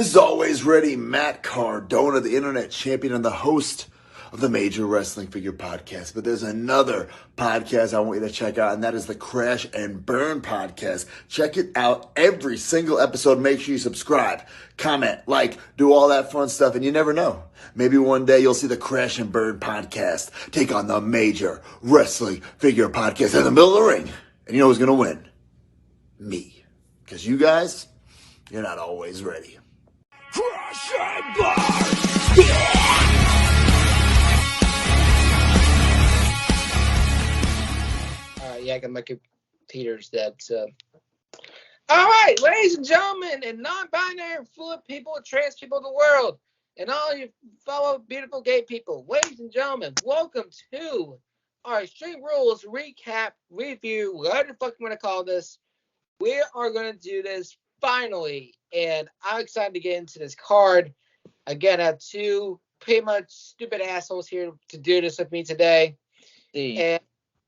This is always ready, Matt Cardona, the internet champion and the host of the Major Wrestling Figure Podcast. But there's another podcast I want you to check out, and that is the Crash and Burn Podcast. Check it out every single episode. Make sure you subscribe, comment, like, do all that fun stuff, and you never know. Maybe one day you'll see the Crash and Burn Podcast take on the Major Wrestling Figure Podcast in the middle of the ring. And you know who's going to win? Me. Because you guys, you're not always ready. Crash and Burn! Yeah, I got my computer's dead, so. All right, ladies and gentlemen, and non-binary fluid people, trans people of the world, and all you fellow beautiful gay people, ladies and gentlemen, welcome to our Extreme Rules recap, review, whatever the fuck you want to call this. We are going to do this finally, and I'm excited to get into this card. Again, I have two pretty much stupid assholes here to do this with me today. And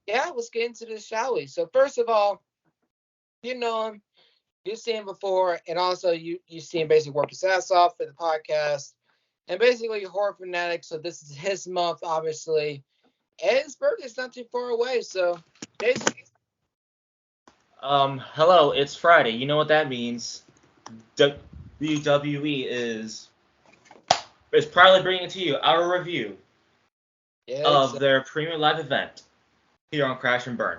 yeah, let's get into this, shall we? So first of all, you know him, you've seen him before, and also you see him basically work his ass off for the podcast, and basically horror fanatic. So this is his month, obviously, and his birthday's not too far away. So basically, hello, it's Friday. You know what that means? WWE is proudly bringing to you our review of their premium live event here on Crash and Burn.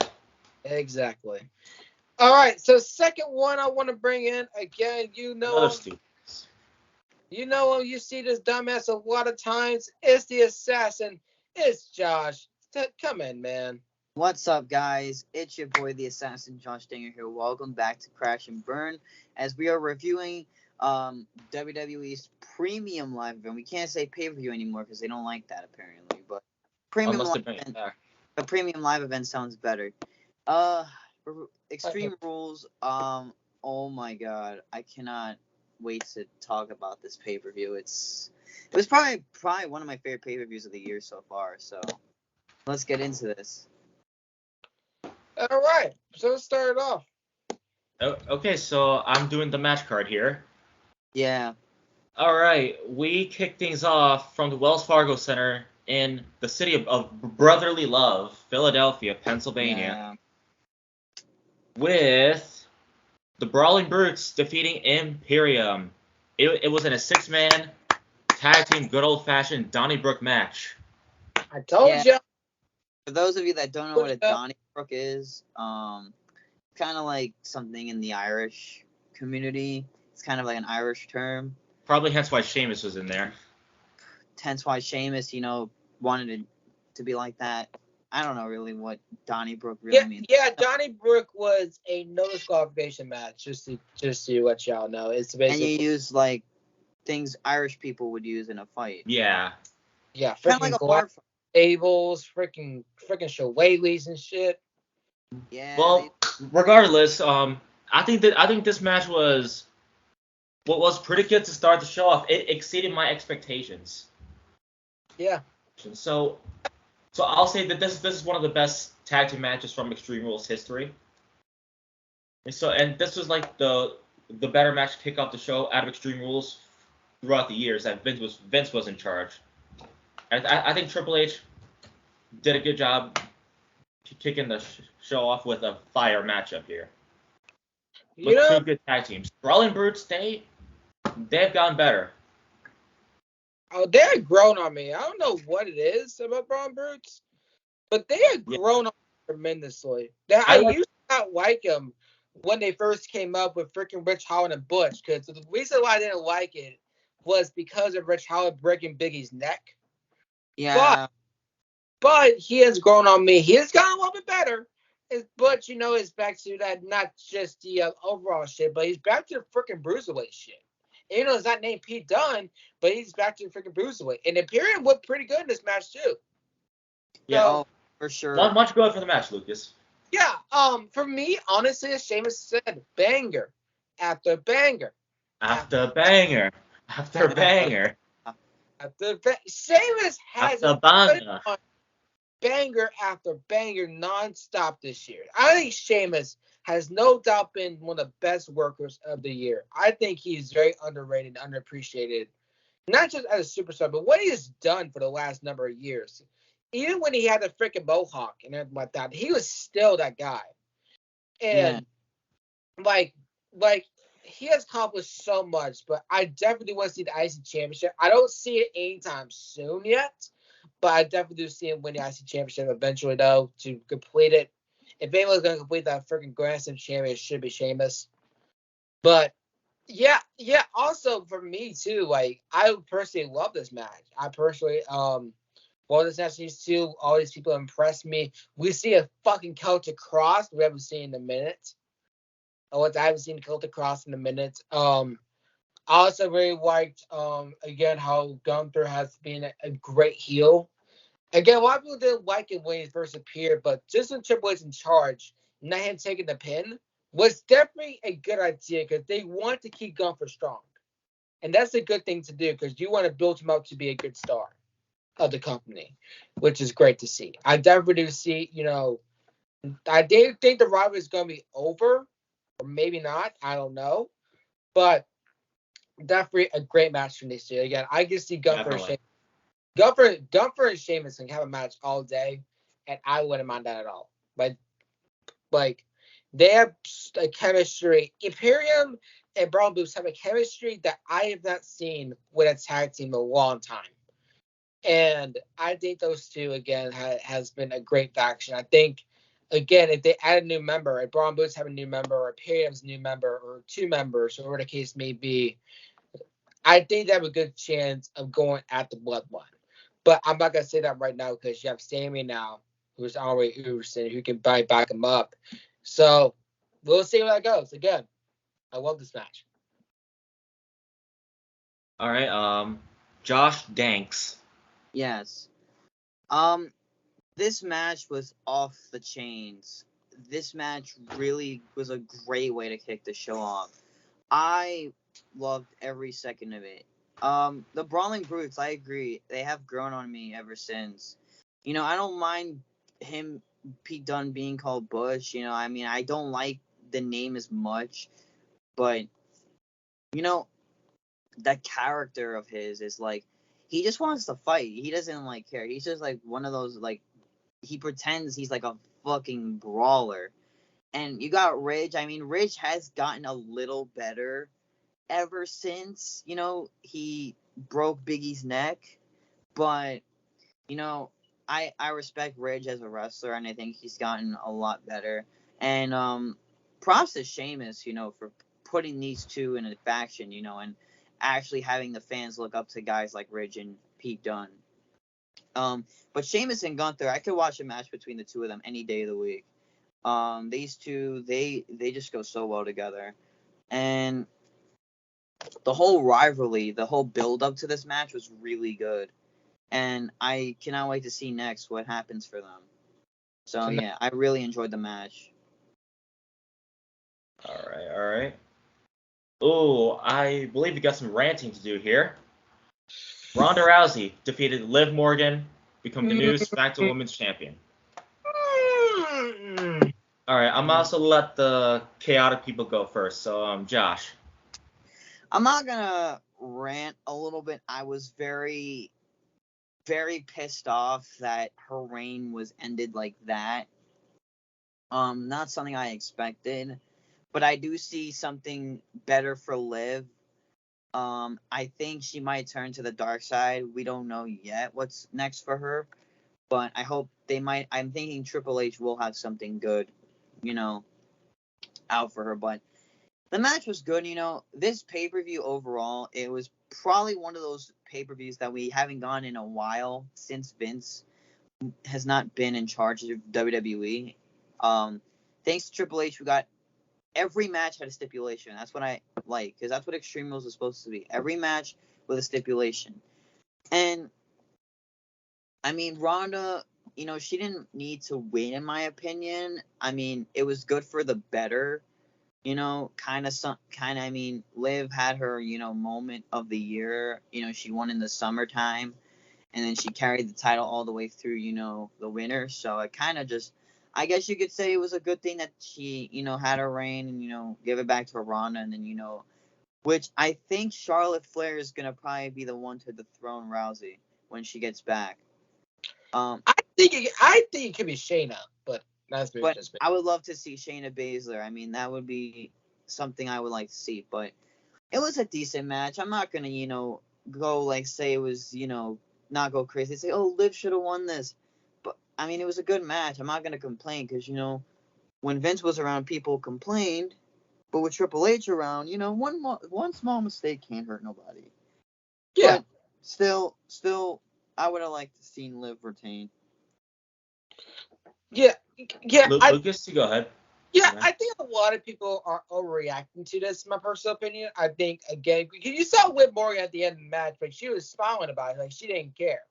Exactly. All right, so second one I want to bring in, again, you know him. You see this dumbass a lot of times. It's the assassin. It's Josh. Come in, man. What's up, guys? It's your boy, the assassin, Josh Dinger here. Welcome back to Crash and Burn, as we are reviewing WWE's premium live event. We can't say pay-per-view anymore because they don't like that, apparently, but premium live event. A premium live event sounds better. Extreme Rules. Oh my god, I cannot wait to talk about this pay-per-view. It was probably one of my favorite pay-per-views of the year so far. So let's get into this. All right, so let's start it off. Okay, so I'm doing the match card here. Yeah. All right, we kick things off from the Wells Fargo Center in the city of brotherly love, Philadelphia, Pennsylvania, with the Brawling Brutes defeating Imperium. It was in a six-man tag team, good old-fashioned Donnybrook match. I told you. For those of you that don't know what a Donnybrook is, kind of like something in the Irish community. It's kind of like an Irish term. Probably hence why Sheamus was in there. Hence why Sheamus, wanted it to be like that. I don't know really what Donnybrook really means. Yeah, Donnybrook was a no disqualification match, just to let y'all know. It's basically, and you use like things Irish people would use in a fight. Yeah. Yeah, kind of like a bar fight. Tables, freaking shillelaghs and shit. Yeah. Well, regardless, I think this match was pretty good to start the show off. It exceeded my expectations. Yeah. So I'll say that this is one of the best tag team matches from Extreme Rules history. And this was like the better match to kick off the show out of Extreme Rules throughout the years that Vince was in charge. And I think Triple H did a good job kicking the show off with a fire matchup here. With two good tag teams. Brawling Brutes, they've gotten better. Oh, they're grown on me. I don't know what it is about Brawling Brutes, but they have grown on me tremendously. I used to not like them when they first came up with freaking Rich Holland and Butch, because the reason why I didn't like it was because of Rich Holland breaking Biggie's neck. Yeah. But he has grown on me. He has gotten a little bit better. But, is back to that, not just the overall shit, but he's back to the freaking Bruiserweight shit. And, it's not named Pete Dunne, but he's back to the freaking Bruiserweight. And Imperium looked pretty good in this match, too. Yeah, for sure. Not much good for the match, Lucas. Yeah, for me, honestly, as Sheamus said, banger after banger. After banger. After banger. Sheamus has a banger. banger after banger nonstop this year. I think Sheamus has no doubt been one of the best workers of the year. I think he's very underrated, underappreciated, not just as a superstar, but what he has done for the last number of years. Even when he had the freaking mohawk and everything like that, he was still that guy. And like he has accomplished so much, but I definitely want to see the IC Championship. I don't see it anytime soon yet, but I definitely do see him win the IC Championship eventually, though, to complete it. If anyone's going to complete that freaking Grand Slam champion, it should be Sheamus. But yeah. Also for me too, like I personally love this match. I personally well, this match, these two, all these people impressed me. We see a fucking Celtic Cross we haven't seen in a minute. I haven't seen Celtic Cross in a minute. I also really liked again how Gunther has been a great heel. Again, a lot of people didn't like it when he first appeared, but just when Triple H in charge, not him taking the pin, was definitely a good idea because they want to keep Gunther strong. And that's a good thing to do because you want to build him up to be a good star of the company, which is great to see. I definitely do see, I did think the rivalry is going to be over, or maybe not. I don't know. But definitely a great match from this year. Again, I can see Gunther and Sheamus. Gunther and Sheamus can have a match all day, and I wouldn't mind that at all. But they have a chemistry. Imperium and Braun Boots have a chemistry that I have not seen with a tag team in a long time. And I think those two again has been a great faction. I think again if they add a new member, if Braun Boots have a new member, or Imperium's a new member, or two members, or whatever the case may be, I think they have a good chance of going at the Bloodline. But I'm not gonna say that right now because you have Sammy now, who's already Uberson, who can back him up. So we'll see where that goes. Again, I love this match. All right, Josh Danks. Yes. This match was off the chains. This match really was a great way to kick the show off. I loved every second of it. The Brawling Brutes, I agree. They have grown on me ever since. I don't mind Pete Dunne being called Bush. I don't like the name as much, but that character of his is like he just wants to fight. He doesn't care. He's just like one of those he pretends he's like a fucking brawler. And you got Ridge. Ridge has gotten a little better ever since, he broke Biggie's neck. But, I respect Ridge as a wrestler, and I think he's gotten a lot better. And props to Sheamus, for putting these two in a faction, and actually having the fans look up to guys like Ridge and Pete Dunne. But Sheamus and Gunther, I could watch a match between the two of them any day of the week. These two, they just go so well together. And the whole rivalry, the whole build up to this match was really good. And I cannot wait to see next what happens for them. So yeah, I really enjoyed the match. All right. Oh, I believe we got some ranting to do here. Ronda Rousey defeated Liv Morgan, become the new SmackDown Women's Champion. All right, I'm also let the chaotic people go first. So, Josh. I'm not gonna rant a little bit. I was very, very pissed off that her reign was ended like that. Not something I expected, but I do see something better for Liv. I think she might turn to the dark side. We don't know yet what's next for her, but I hope they might. I'm thinking Triple H will have something good, out for her. But the match was good. This pay-per-view overall, it was probably one of those pay-per-views that we haven't gone in a while since Vince has not been in charge of WWE. Thanks to Triple H, we got every match had a stipulation. That's what I like, because that's what Extreme Rules is supposed to be. Every match with a stipulation. And, Ronda, she didn't need to win, in my opinion. It was good for the better. Liv had her, moment of the year. She won in the summertime. and then she carried the title all the way through, the winner. So it kind of just, I guess you could say it was a good thing that she, had her reign and, give it back to Ronda, and then, which I think Charlotte Flair is going to probably be the one to dethrone Rousey when she gets back. I think it could be Shayna, but that's me. I would love to see Shayna Baszler. I mean, that would be something I would like to see, but it was a decent match. I'm not going to, go say it was, not go crazy. Say, oh, Liv should have won this. But, I mean, it was a good match. I'm not going to complain because, when Vince was around, people complained. But with Triple H around, one small mistake can't hurt nobody. Yeah. But still, I would have liked to seen Liv retain. Yeah. Lucas, you go ahead. Yeah, I think a lot of people are overreacting to this, my personal opinion. I think, again, you saw Liv Morgan at the end of the match, but she was smiling about it, like she didn't care.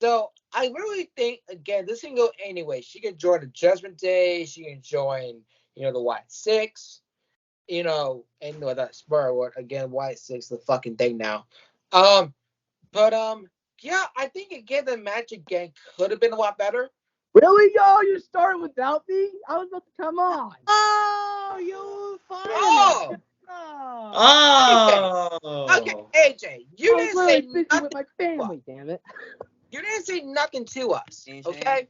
So I really think, again, this can go anyway. She can join the Judgment Day. She can join, the White Six, and that spoiler word again, White Six, the fucking thing now. Yeah, I think again the match again could have been a lot better. Really, y'all? You started without me? I was about to come on. Oh, you Oh. Okay, AJ, you didn't say nothing with my family. Damn it! You didn't say nothing to us, okay?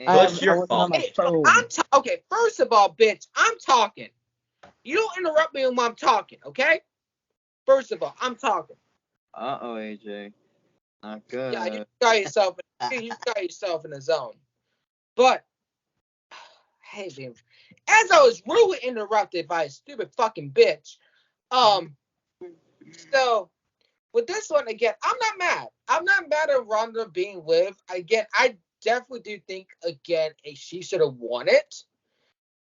Push your phone. Okay, first of all, bitch, I'm talking. You don't interrupt me when I'm talking, okay? First of all, I'm talking. Uh-oh, AJ. Not good. Yeah, you got yourself in the zone. But, hey, man, as I was rudely interrupted by a stupid fucking bitch, so with this one again, I'm not mad. I'm not mad at Ronda being Liv. Again, I definitely do think again she should have won it.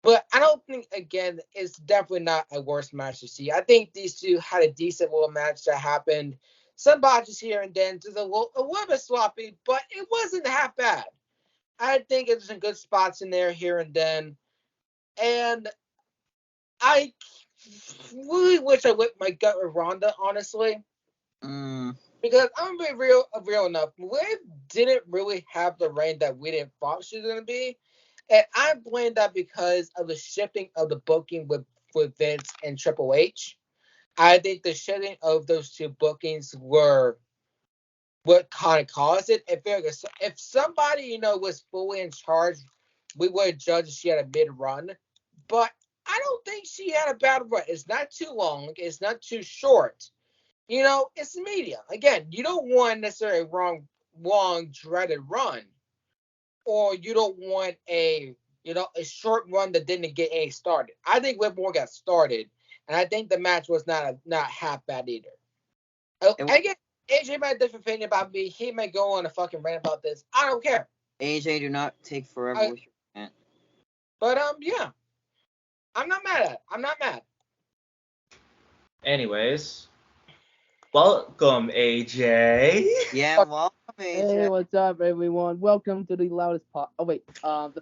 But I don't think, again, it's definitely not a worse match to see. I think these two had a decent little match that happened. Some botches here and then, just a little bit sloppy, but it wasn't half bad. I think there's some good spots in there here and then. And I really wish I whipped my gut with Ronda, honestly. Because I'm going to be real enough. Liv didn't really have the reign that we didn't thought she was going to be. And I blame that because of the shifting of the booking with Vince and Triple H. I think the shifting of those two bookings were what kind of caused it. If somebody, was fully in charge, we would have judged she had a mid-run. But I don't think she had a bad run. It's not too long. It's not too short. It's media. Again, you don't want necessarily a long, dreaded run. Or you don't want a short run that didn't get any started. I think Liv Morgan got started, and I think the match was not half bad either. I guess AJ might have a different opinion about me. He may go on a fucking rant about this. I don't care. AJ, do not take forever with your rant. But yeah, I'm not mad. Anyways, welcome, AJ. Yeah, welcome, AJ. Hey, what's up, everyone? Welcome to the the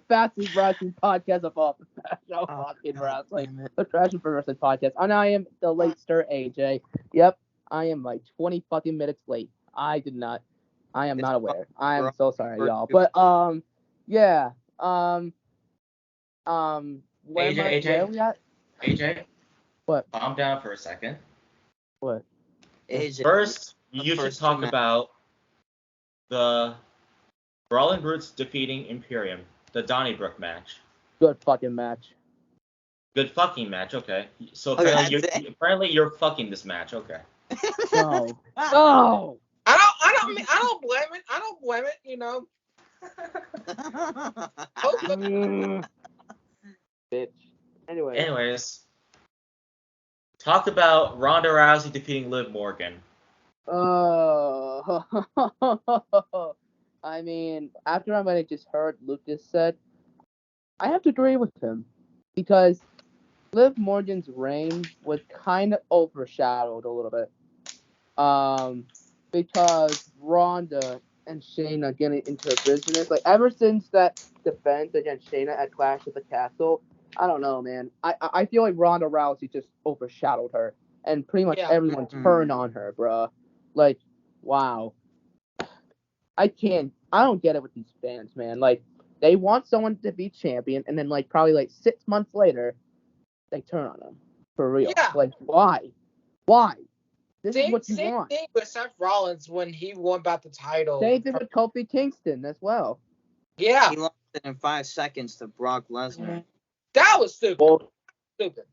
fastest wrestling podcast of all professional fucking wrestling, the Trash and Wrestling podcast. And I am the late stir, AJ. Yep, I am like 20 fucking minutes late. I am not aware. I am so sorry, y'all. But yeah, AJ. What? Calm down for a second. What? AJ, first, you should talk about the Brawling Brutes defeating Imperium, the Donnybrook match. Good fucking match. Good fucking match, okay. So apparently you're fucking this match, okay. No. No. I don't blame it, Bitch. Anyways, talk about Ronda Rousey defeating Liv Morgan. I mean, after what I just heard Lucas said, I have to agree with him because Liv Morgan's reign was kind of overshadowed a little bit. Because Ronda and Shayna getting into her business, like ever since that defense against Shayna at Clash at the Castle, I don't know, man. I feel like Ronda Rousey just overshadowed her, and pretty much everyone turned on her, bruh. Like, wow. I don't get it with these fans, man. Like, they want someone to be champion, and then, like, probably, like, 6 months later, they turn on them. For real. Yeah. Like, why? Why? This is what you Same want. thing with Seth Rollins when he won back the title. Same thing with Kofi Kingston as well. Yeah. He lost it in 5 seconds to Brock Lesnar. That was stupid. Well, Stupid.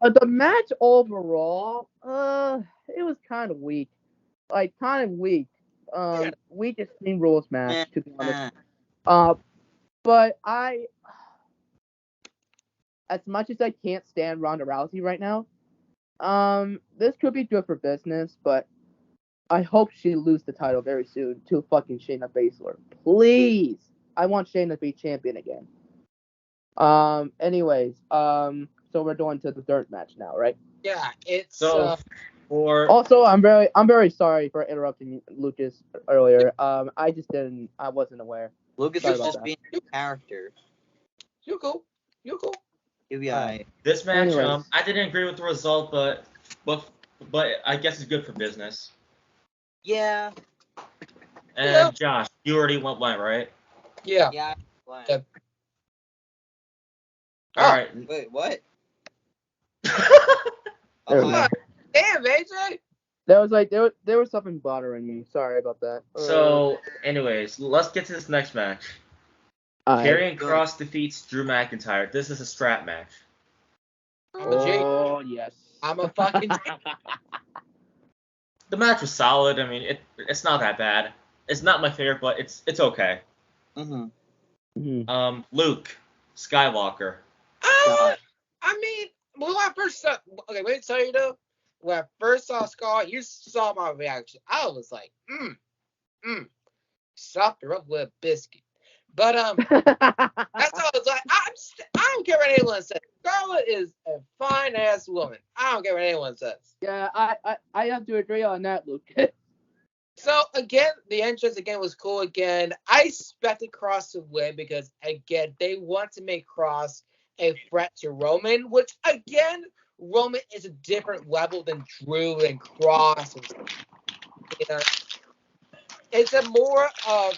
the match overall, it was kind of weak. Like, kind of weak. Weak Extreme Rules match, to be honest. But as much as I can't stand Ronda Rousey right now, this could be good for business, but I hope she loses the title very soon to fucking Shayna Baszler. Please. I want Shayna to be champion again. Anyways, so we're going to the third match now, right? Yeah, it's So for Also, I'm very sorry for interrupting Lucas earlier. I wasn't aware. Lucas Sorry is about just that. being a character. you cool. He'll be Alright. alright. this match, Anyways. I didn't agree with the result, but I guess it's good for business. Yeah. And Yeah. Josh, you already went right? Yeah. Yeah. Why? Okay. All right. Wait, what? There we Oh, go. Damn, AJ. There was something bothering me. Sorry about that. So, anyways, let's get to this next match. Karrion Kross defeats Drew McIntyre. This is a strap match. I'm a G. Oh yes. I'm a fucking G. The match was solid. I mean, it's not that bad. It's not my favorite, but it's okay. Luke Skywalker. God. I mean, when I first saw, okay, wait to tell you though, when I first saw Scar, you saw my reaction. I was like, soft her up with a biscuit. But that's all I was like. I don't care what anyone says. Scarlett is a fine ass woman. I don't care what anyone says. Yeah, I have to agree on that, Luke. So again, the entrance again was cool again. I expected Cross to win because again, they want to make Cross a threat to Roman, which again, Roman is a different level than Drew and Cross. And, you know, it's a more of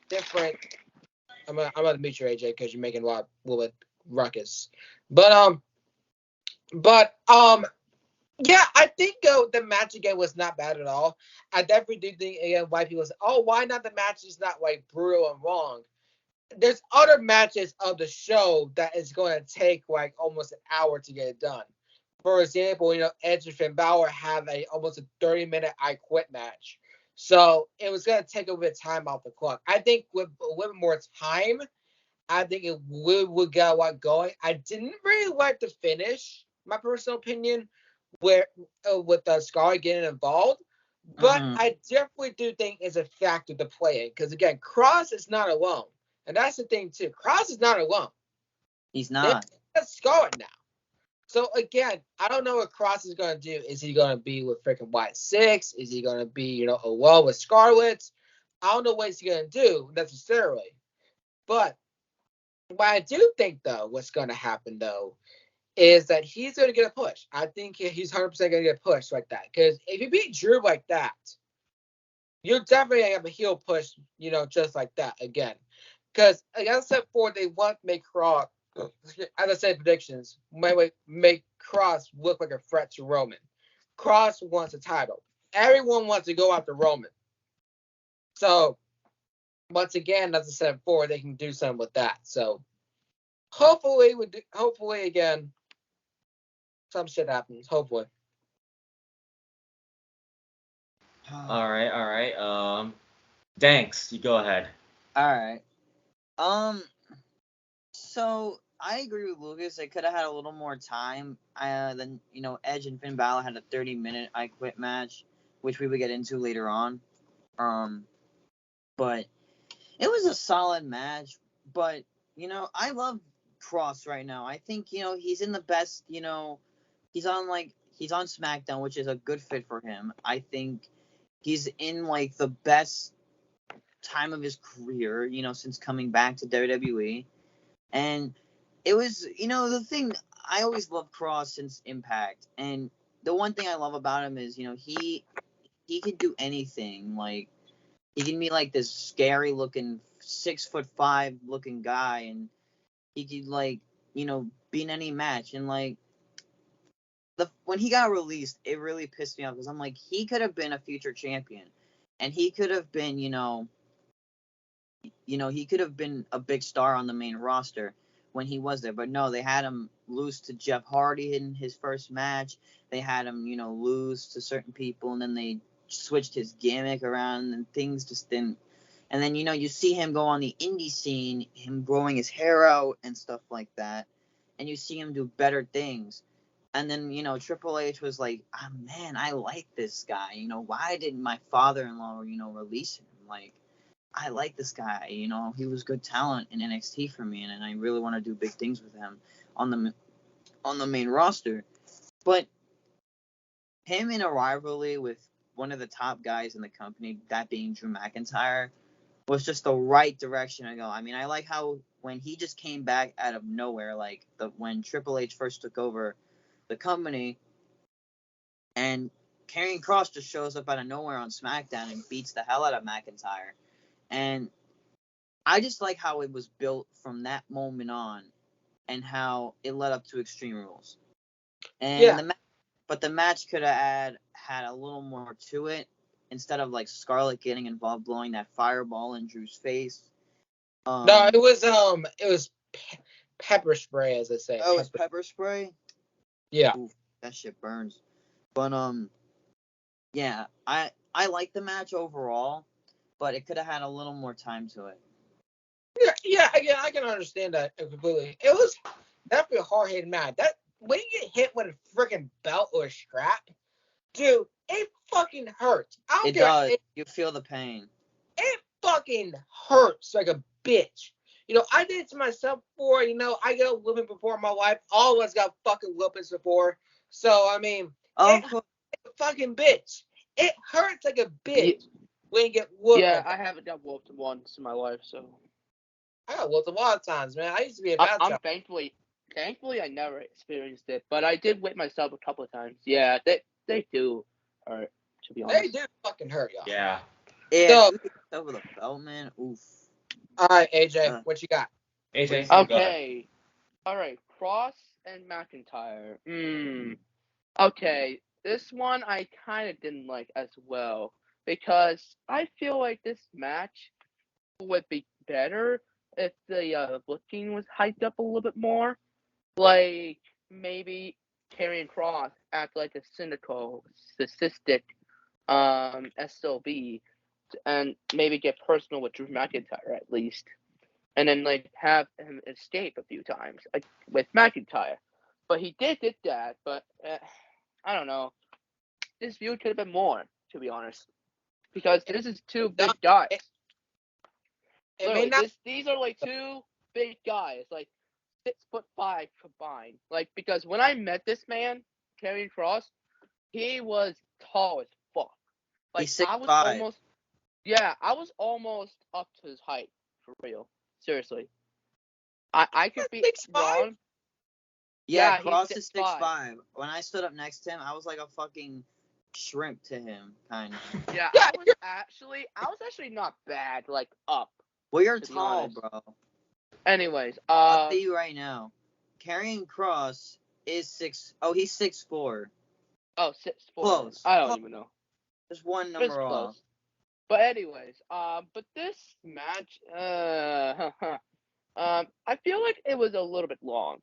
different. I'm gonna meet you, AJ, because you're making a little bit ruckus. But yeah, I think the match again was not bad at all. I definitely do think again why people say, oh, why not the match is not like brutal and wrong. There's other matches of the show that is going to take like almost an hour to get it done. For example, Edge and Finn Balor have almost a 30-minute I Quit match. So it was going to take a bit of time off the clock. I think with a little bit more time, I think it would get a lot going. I didn't really like the finish, my personal opinion, with Scar getting involved. But I definitely do think it's a factor to play in. Because again, Cross is not alone. And that's the thing too. Cross is not alone. He's not. That's Scar now. So again, I don't know what Cross is going to do. Is he going to be with freaking White 6? Is he going to be, alone with Scarlett? I don't know what he's going to do necessarily. But what I do think, though, what's going to happen, though, is that he's going to get a push. I think he's 100% going to get a push like that. Because if you beat Drew like that, you're definitely going to have a heel push, just like that again. Because, like I said before, they want to make Cross, as I said, predictions, make Cross look like a threat to Roman. Cross wants a title. Everyone wants to go after Roman. So, once again, as I said before, they can do something with that. So, hopefully again, some shit happens. Hopefully. All right. Thanks. You go ahead. Alright. So I agree with Lucas. They could have had a little more time. Than Edge and Finn Balor had a 30-minute I Quit match, which we would get into later on. But it was a solid match. But I love Cross right now. I think he's in the best. He's on SmackDown, which is a good fit for him. I think he's in like the best time of his career. Since coming back to WWE. And it was, the thing, I always loved Cross since Impact. And the one thing I love about him is, he could do anything. Like, he can be like this scary looking 6'5" looking guy, and he could like be in any match. And like when he got released, it really pissed me off because I'm like, he could have been a future champion, and he could have been he could have been a big star on the main roster when he was there. But no, they had him lose to Jeff Hardy in his first match. They had him lose to certain people, and then they switched his gimmick around, and things just didn't. And then you see him go on the indie scene, him growing his hair out and stuff like that, and you see him do better things. And then Triple H was like, oh, man, I like this guy. Why didn't my father-in-law release him? Like, I like this guy. He was good talent in NXT for me, and I really want to do big things with him on the main roster. But him in a rivalry with one of the top guys in the company, that being Drew McIntyre, was just the right direction to go. I mean, I like how when he just came back out of nowhere, like when Triple H first took over the company, and Karrion Kross just shows up out of nowhere on SmackDown and beats the hell out of McIntyre. And I just like how it was built from that moment on, and how it led up to Extreme Rules. And but the match could have had a little more to it, instead of like Scarlett getting involved, blowing that fireball in Drew's face. No, it was pepper spray, as I say. Oh, it's pepper spray? Yeah. Oof, that shit burns. But yeah, I like the match overall, but it could have had a little more time to it. Yeah, I can understand that completely. It was definitely a hard-hitting match. That when you get hit with a freaking belt or a strap, dude, it fucking hurts. It does. You feel the pain. It fucking hurts like a bitch. I did it to myself before. I got whooping before my wife. All of us got fucking whoopings before. So, I mean, it hurts like a fucking bitch. It hurts like a bitch when you get whooped. Yeah, I haven't got whooped once in my life, so. I got whooped a lot of times, man. I used to be a bad child. Thankfully, I never experienced it, but I did whip myself a couple of times. Yeah, they do hurt, to be honest. They do fucking hurt, y'all. Yeah. Yeah, over the belt, man. Oof. All right, AJ, what you got? AJ. Okay. All right, Cross and McIntyre. Okay, this one I kind of didn't like as well, because I feel like this match would be better if the booking was hyped up a little bit more. Like, maybe Karrion Kross act like a cynical, sadistic SOB, and maybe get personal with Drew McIntyre at least. And then, like, have him escape a few times with McIntyre. But he did that, but I don't know. This feud could have been more, to be honest. Because this is two big guys. These are, like, two big guys. Like, 6'5" combined. Like, because when I met this man, Karrion Kross, he was tall as fuck. Like, He's 6'5". I was almost up to his height, for real. Seriously. I could be wrong. Yeah, Kross is 6'5". When I stood up next to him, I was like a fucking shrimp to him, kind of. Yeah, I was actually not bad, like, up. Well, you're tall, bro. Anyways, I'll tell you right now, Karrion Kross is he's 6'4". Oh, 6'4". Close. I don't even know. Just one number off. But anyways, but this match, I feel like it was a little bit long,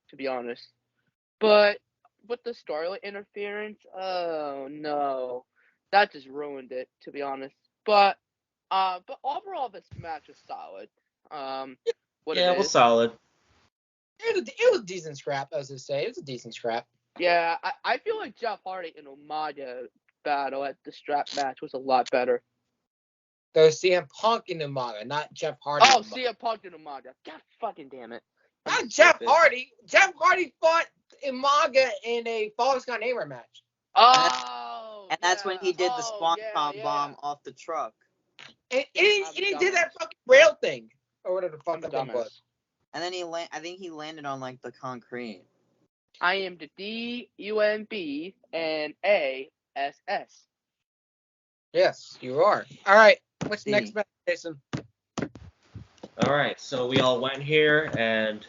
to be honest. But with the Scarlett interference, oh no, that just ruined it, to be honest. But overall, this match was solid. It was solid. It was a decent scrap, as I say. It was a decent scrap. Yeah, I feel like Jeff Hardy and Umaga battle at the strap match was a lot better. Go CM Punk and Umaga, not Jeff Hardy. Oh, CM Punk and Umaga. God fucking damn it. Not Jeff Hardy. Jeff Hardy fought Umaga in a Falls Count Anywhere match. Oh! And that's when he did the Swanton bomb off the truck. And he did that fucking rail thing. Or whatever the fuck that thing was. And then I think he landed on, like, the concrete. I am the D-U-M-B and A-S-S. Yes, you are. All right. What's See. next match, Jason? All right, so we all went here, and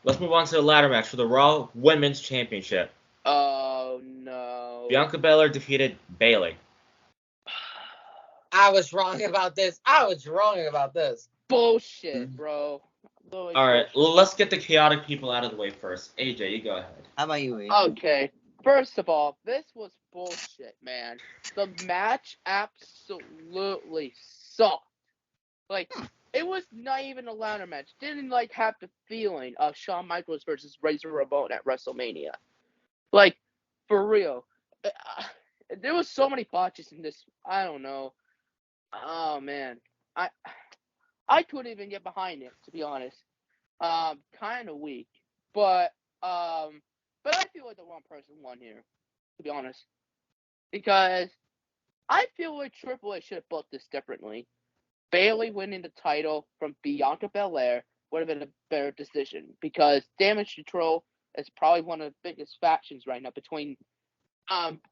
let's move on to the ladder match for the Raw Women's Championship. Oh no. Bianca Belair defeated Bayley. I was wrong about this. Bullshit, bro. Literally All right, bullshit. let's get the chaotic people out of the way first. AJ, you go ahead. How about you, Wade? Okay. First of all, this was bullshit, man. The match absolutely sucked. Like, it was not even a ladder match. Didn't like have the feeling of Shawn Michaels versus Razor Ramon at WrestleMania. Like, for real. There was so many botches in this. I don't know. Oh man, I couldn't even get behind it, to be honest. Kind of weak, but I feel like the wrong person won here, to be honest, because I feel like Triple H should have booked this differently. Bayley winning the title from Bianca Belair would have been a better decision, because Damage Control is probably one of the biggest factions right now between,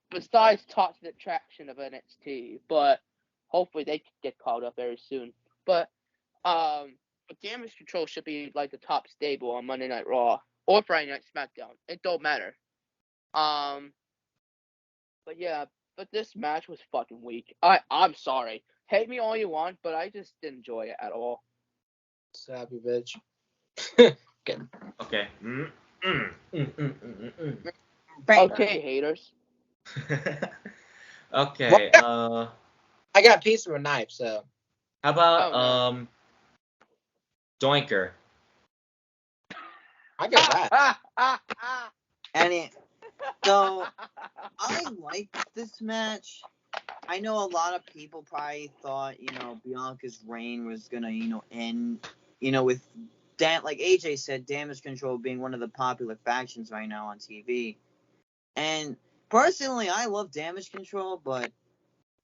besides Toxic Attraction of NXT, but hopefully they can get called up very soon. But Damage Control should be like the top stable on Monday Night Raw or Friday Night SmackDown. It don't matter. But yeah, but this match was fucking weak. I'm sorry. Hate me all you want, but I just didn't enjoy it at all. Sappy bitch. Okay. Okay, haters. Okay. I got a piece of a knife, so. How about Oh, no. Doinker? I got that. And so I liked this match. I know a lot of people probably thought, Bianca's reign was gonna, end, with like AJ said, Damage Control being one of the popular factions right now on TV. And personally, I love Damage Control, but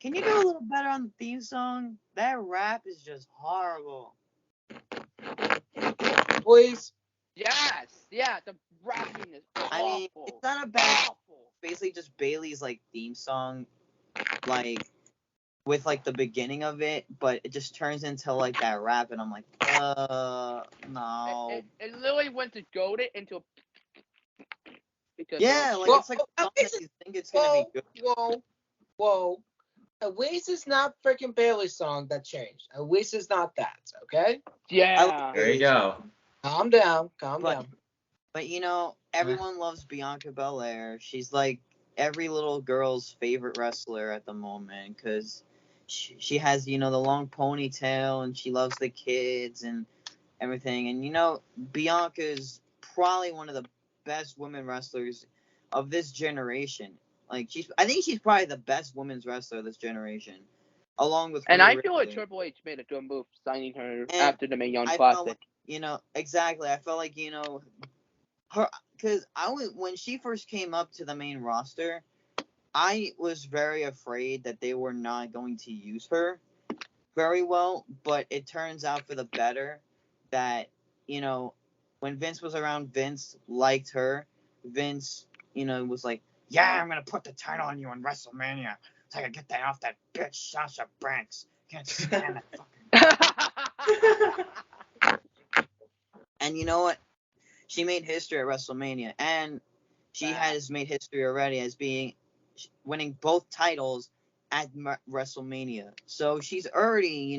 can you do a little better on the theme song? That rap is just horrible. Please. Yes, yeah, the rapping is awful. I mean, it's not a bad. Awful. Basically, just Bailey's like theme song, like with like the beginning of it, but it just turns into like that rap, and I'm like, no. It literally went to goad it into a. Because Yeah, like Well, it's like a song that you think it's whoa, gonna be good. whoa. At least it's not freaking Bailey's song that changed. At least it's not that, okay? yeah. There you go. Calm down. But everyone loves Bianca Belair. She's like every little girl's favorite wrestler at the moment, because she has, the long ponytail, and she loves the kids and everything. And, Bianca's probably one of the best women wrestlers of this generation. Like, I think she's probably the best women's wrestler of this generation, along with And Rhea I feel like Ripley. Triple H made a good move signing her And after the Mae Young I Classic. felt like, exactly. I felt like, her, because when she first came up to the main roster, I was very afraid that they were not going to use her very well, but it turns out for the better that, when Vince was around, Vince liked her. Vince, was like, yeah, I'm going to put the title on you on WrestleMania so I can get that off that bitch Sasha Banks. Can't stand that fucking. And you know what? She made history at WrestleMania, and she has made history already as winning both titles at WrestleMania. So she's already,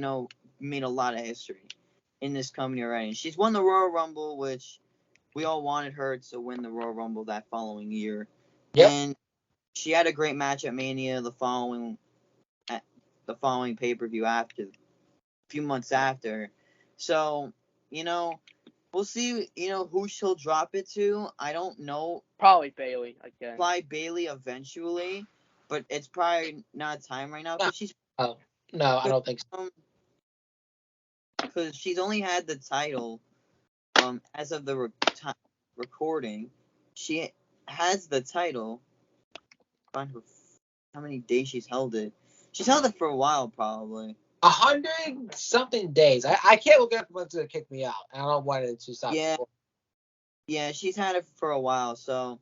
made a lot of history in this company already. And she's won the Royal Rumble, which we all wanted her to win the Royal Rumble that following year. Yep. And she had a great match at Mania the following pay-per-view after, a few months after. So, we'll see, who she'll drop it to. I don't know. Probably Bayley, I guess. Probably Bayley eventually, but it's probably not time right now, because she's. Oh, no, I don't think so. Because she's only had the title, as of the recording. She has the title. Find her how many days she's held it. She's held it for a while, probably. 100-something days. I can't look up once it kicked me out. I don't want it to stop. Yeah, she's had it for a while. So,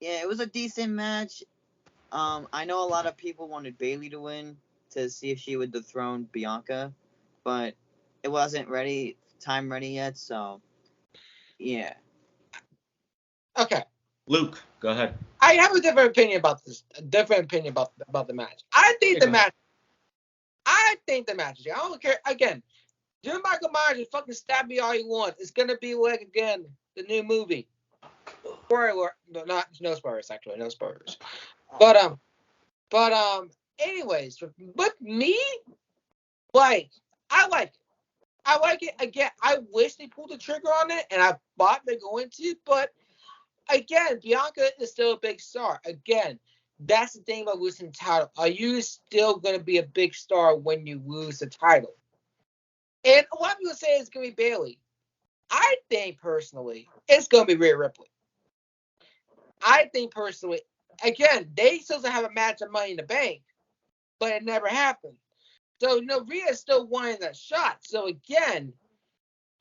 yeah, it was a decent match. I know a lot of people wanted Bayley to win. to see if she would dethrone Bianca, but it wasn't time ready yet. So yeah. Okay. Luke, go ahead. I have a different opinion about this. A different opinion about the match. I think the match. I don't care. Again, do Michael Myers and fucking stab me all you want. It's gonna be like again the new movie. Spoiler, no spoilers actually, no spoilers. But anyways, but me, like, I like it. I like it. Again, I wish they pulled the trigger on it, and I thought they're going to, but again, Bianca is still a big star. Again, that's the thing about losing the title. Are you still going to be a big star when you lose the title? And a lot of people say it's going to be Bayley. I think personally, it's going to be Rhea Ripley. I think personally, again, they still have a match of Money in the Bank, but it never happened. So, Rhea's still wanting that shot. So, again,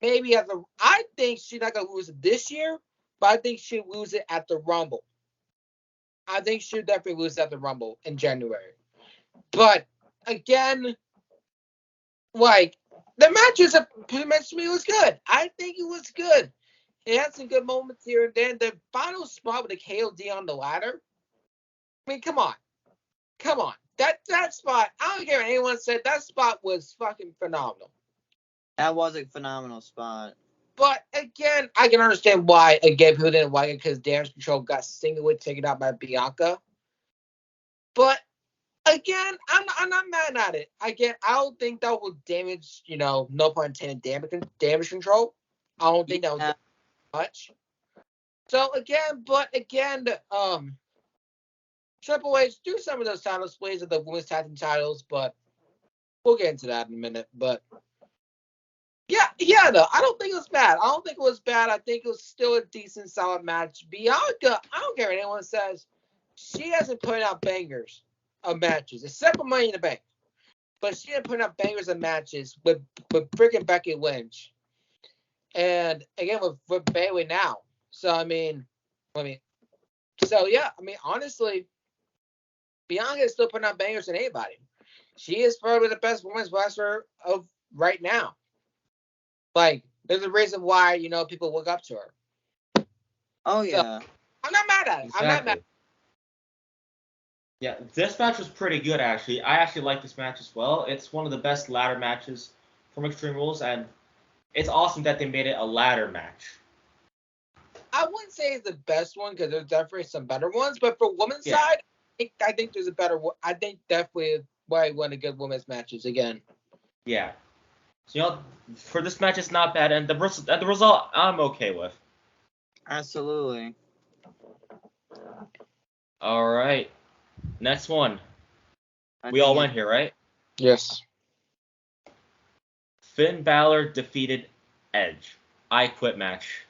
maybe I think she's not going to lose it this year, but I think she'll lose it at the Rumble. I think she'll definitely lose at the Rumble in January. But, again, like, the matches pretty much to me was good. I think it was good. It had some good moments here and then. The final spot with the KOD on the ladder. I mean, come on. That spot, I don't care what anyone said, that spot was fucking phenomenal. That was a phenomenal spot. But again, I can understand why people didn't like it because Damage Control got singularly taken out by Bianca. But again, I'm not mad at it. Again, I don't think that will damage, no pun intended, damage control. I don't think that will do much. So again, Triple H do some of those title displays of the women's tag team titles, but we'll get into that in a minute. But yeah, no, I don't think it was bad. I think it was still a decent, solid match. Bianca, I don't care what anyone says, she hasn't put out bangers of matches, except for Money in the Bank. But she didn't put out bangers of matches with freaking Becky Lynch. And again, with Bayley now. So, honestly, Bianca is still putting out bangers than anybody. She is probably the best women's wrestler of right now. Like, there's a reason why, people look up to her. Oh, yeah. So, I'm not mad at it. Exactly. I'm not mad. Yeah, this match was pretty good, actually. I actually like this match as well. It's one of the best ladder matches from Extreme Rules, and it's awesome that they made it a ladder match. I wouldn't say it's the best one because there's definitely some better ones, but for women's side, I think there's a better one. I think definitely why one of good women's matches again. Yeah. So, for this match, it's not bad, and the result I'm okay with. Absolutely. All right. Next one. We all went here, right? Yes. Finn Balor defeated Edge. I Quit match.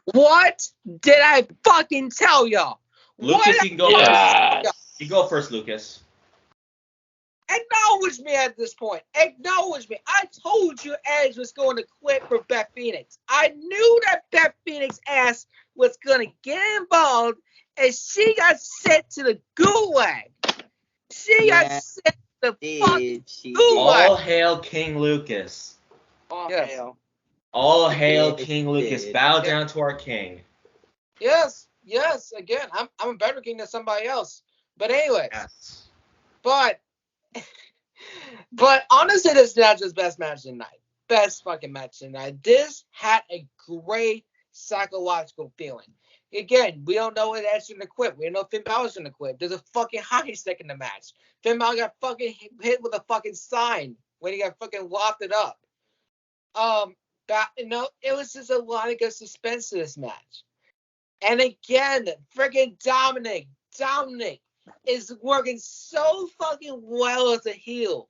What did I fucking tell y'all? Lucas, you can go first. You go first, Lucas. Acknowledge me at this point. Acknowledge me. I told you Edge was going to quit for Beth Phoenix. I knew that Beth Phoenix ass was going to get involved, and she got sent to the gulag. She got sent to the fucking gulag. All hail King Lucas. All hail. All hail King Lucas. Bow down to our king. Yes. Again, I'm a better king than somebody else. But anyways. Yes. But honestly, this match was best match of the night. Best fucking match of the night. This had a great psychological feeling. Again, we don't know when Edge's going to quit. We don't know if Finn Balor's going to quit. There's a fucking hockey stick in the match. Finn Balor got fucking hit with a fucking sign when he got fucking lofted up. It was just a lot of good suspense to this match. And again, freaking Dominic is working so fucking well as a heel.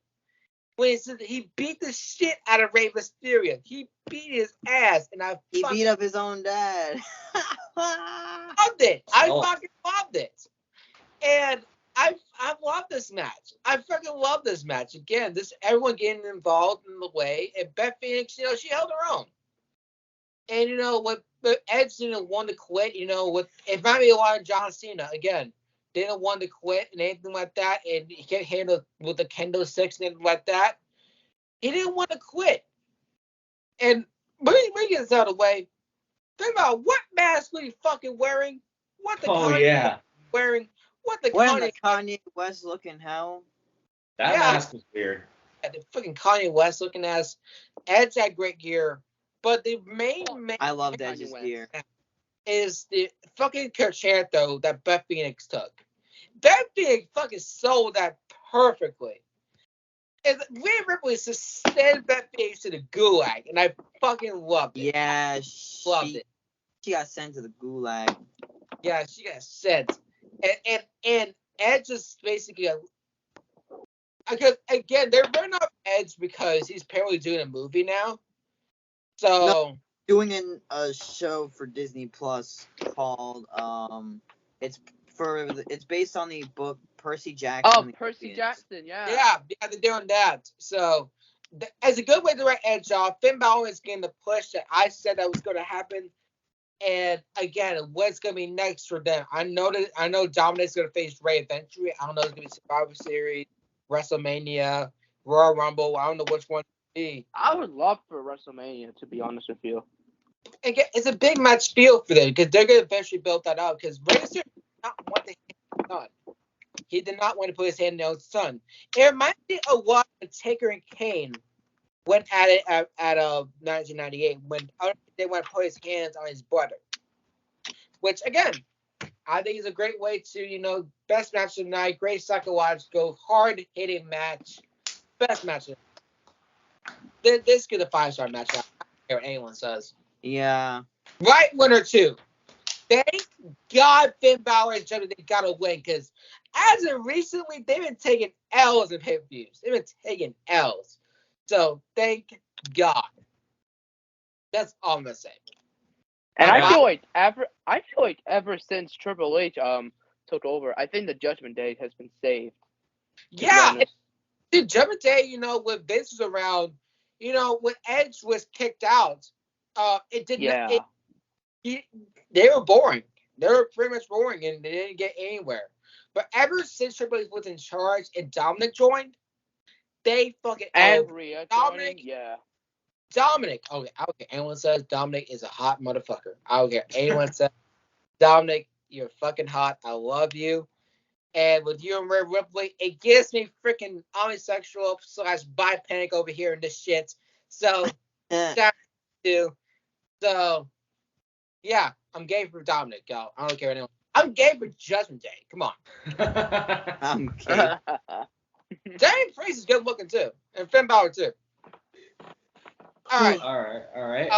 When he beat the shit out of Rey Mysterio. He beat his ass, and he beat up his own dad. Loved it. I fucking loved it. And I love this match. I fucking love this match. Again, everyone getting involved in the way, and Beth Phoenix, she held her own. And what Edge didn't want to quit. It reminded me a lot of John Cena. Again, didn't want to quit and anything like that, and he can't handle with the kendo sticks and anything like that. He didn't want to quit. And we get this out of the way. Think about what mask was he fucking wearing? What the Kanye wearing? What the Wearing Kanye? the Kanye West looking hell. That mask was weird. The freaking Kanye West looking ass. Edge had great gear, but the main I loved Edge's gear. Is the fucking Concerto that Beth Phoenix took. Beth Phoenix fucking sold that perfectly. And Rhea Ripley sustained Beth Phoenix to the gulag, and I fucking loved it. Yeah, Loved it. She got sent to the gulag. Yeah, she got sent. And Edge is basically because again they're running off Edge because he's apparently doing a movie now. So doing a show for Disney Plus called it's based on the book Percy Jackson. Oh, Percy Jackson, yeah, they're doing that. So as a good way to write Edge off, Finn Balor is getting the push that I said that was going to happen. And again, what's going to be next for them? I know Dominic's going to face Rey eventually. I don't know if it's going to be Survivor Series, WrestleMania, Royal Rumble. I don't know which one to be. I would love for WrestleMania, to be honest with you. Again, it's a big match feel for them because they're going to eventually build that up because Rey did not want to hit his son. He did not want to put his hand on his son. It reminds me a lot of Taker and Kane went at it at 1998 when they went to put his hands on his brother. Which, again, I think is a great way to, best match of the night, great psychological, hard-hitting match, best match of the night. This could be a 5-star match. I don't care what anyone says. Yeah. Right winner, too. Thank God Finn Balor and Judgment Day got a win because as of recently, they've been taking L's in pay-per-views. They've been taking L's. So, thank God. That's all I'm going to say. And I feel like ever since Triple H took over, I think the Judgment Day has been saved. Yeah. The Judgment Day, when Vince was around, when Edge was kicked out, it did not. They were boring. They were pretty much boring, and they didn't get anywhere. But ever since Triple H was in charge and Dominic joined, they fucking Rhea Dominic. Joining, yeah. Dominic. Okay, I don't care. Anyone says Dominic is a hot motherfucker. I don't care. Anyone says Dominic, you're fucking hot. I love you. And with you and Rhea Ripley, it gives me freaking omnisexual / bi-panic over here in this shit. So, shout to. So, yeah, I'm gay for Dominic, y'all. I don't care anyone. I'm gay for Judgment Day. Come on. I'm gay. Damian Priest is good looking too, and Finn Balor too. All right.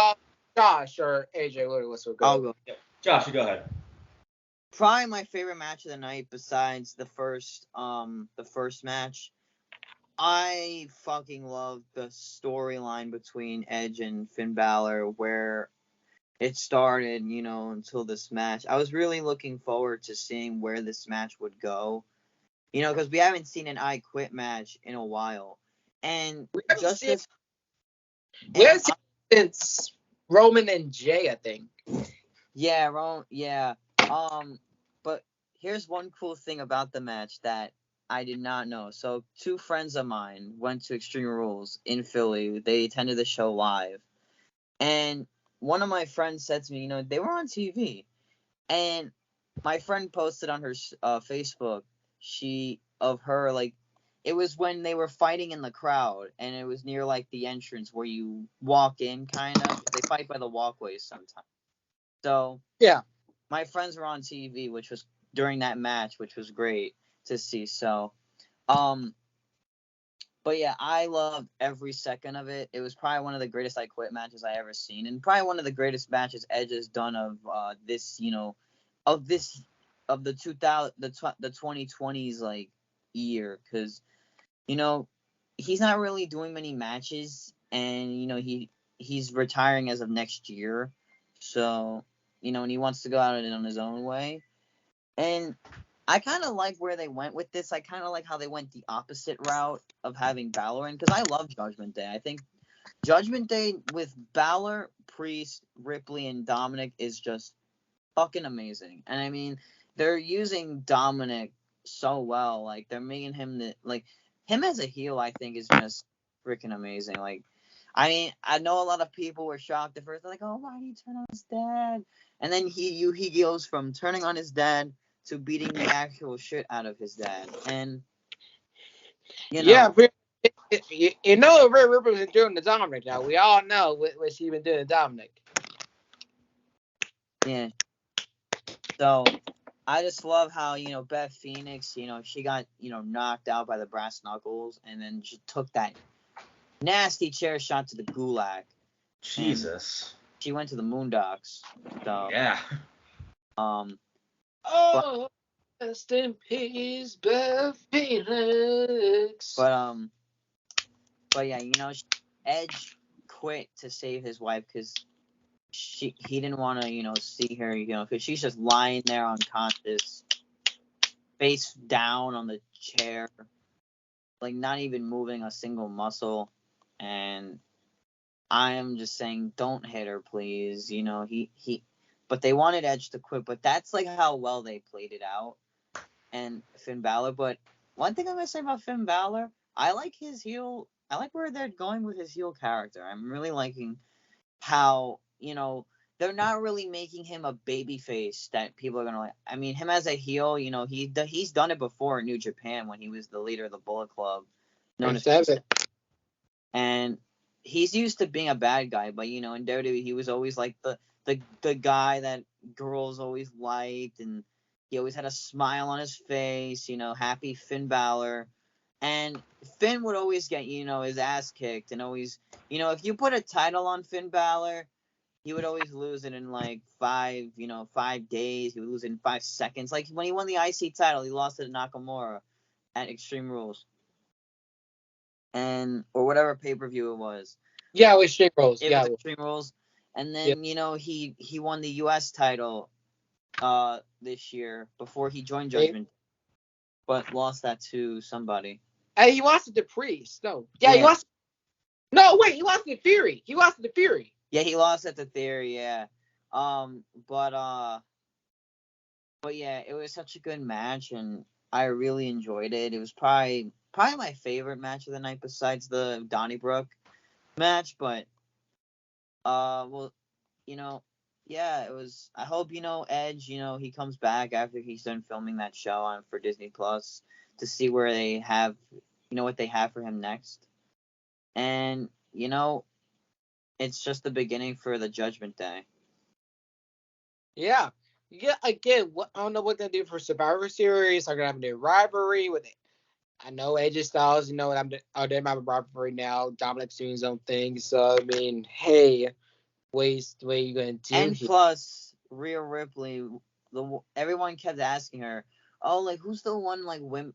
Josh or AJ, let's go. I'll go. Yeah. Josh, you go ahead. Probably my favorite match of the night, besides the first match. I fucking love the storyline between Edge and Finn Balor, where it started, until this match. I was really looking forward to seeing where this match would go, because we haven't seen an I Quit match in a while, and we haven't seen since Roman and Jay, I think. Yeah, yeah. But here's one cool thing about the match that I did not know. So 2 friends of mine went to Extreme Rules in Philly. They attended the show live. And one of my friends said to me, they were on TV. And my friend posted on her Facebook, it was when they were fighting in the crowd. And it was near, the entrance where you walk in, kind of. They fight by the walkways sometimes. So, yeah. My friends were on TV, which was during that match, which was great to see. So, but yeah, I loved every second of it. It was probably one of the greatest I Quit matches I ever seen, and probably one of the greatest matches Edge has done of the 2020s year, because he's not really doing many matches, and he's retiring as of next year, so. And he wants to go out on his own way. And I kind of like where they went with this. I kind of like how they went the opposite route of having Balor in, because I love Judgment Day. I think Judgment Day with Balor, Priest, Ripley, and Dominic is just fucking amazing. And I mean, they're using Dominic so well. Like they're making him him as a heel. I think is just freaking amazing. Like, I mean, I know a lot of people were shocked at first. They're like, "Oh, why did he turn on his dad?" And then he goes from turning on his dad to beating the actual shit out of his dad. And Yeah, you know Rhea Ripley's been doing to Dominic now. We all know what she's been doing to Dominic. Yeah. So I just love how, Beth Phoenix, she got, knocked out by the Brass Knuckles, and then she took that nasty chair shot to the gulag. Jesus. She went to the Moondocks. So Yeah. Oh, rest in peace, Beth Phoenix. But yeah, Edge quit to save his wife because he didn't want to, see her, because she's just lying there unconscious, face down on the chair, like not even moving a single muscle. And I am just saying, don't hit her, please. But they wanted Edge to quit, but that's like how well they played it out. And Finn Balor, but one thing I'm gonna say about Finn Balor, I like his heel. I like where they're going with his heel character. I'm really liking how, they're not really making him a baby face that people are gonna like. I mean, him as a heel, he's done it before in New Japan when he was the leader of the Bullet Club. And he's used to being a bad guy, but in WWE he was always like the guy that girls always liked, and he always had a smile on his face, happy Finn Balor. And Finn would always get, his ass kicked, and always, if you put a title on Finn Balor, he would always lose it in like 5 days. He would lose it in 5 seconds. Like when he won the IC title, he lost it to Nakamura at Extreme Rules. Or whatever pay-per-view it was. Yeah, it was Extreme Rules. It was Extreme Rules. And then, he won the US title this year before he joined Judgment, but lost that to somebody. He lost it to Priest. No. Yeah, he lost. No, wait, he lost it to Fury. Yeah, he lost it to Theory, yeah. But yeah, it was such a good match, and I really enjoyed it. It was probably my favorite match of the night besides the Donnybrook match, but yeah, it was. I hope Edge, he comes back after he's done filming that show for Disney Plus to see where they have, what they have for him next. And it's just the beginning for the Judgment Day. Yeah. Again, I don't know what they're gonna do for Survivor Series. They're gonna have a new rivalry with it. I know AJ Styles, they might have a rivalry now. Dominic's doing his own thing. So I mean, hey, what are you gonna do? And plus, Rhea Ripley, everyone kept asking her, "Oh, like who's the one like women's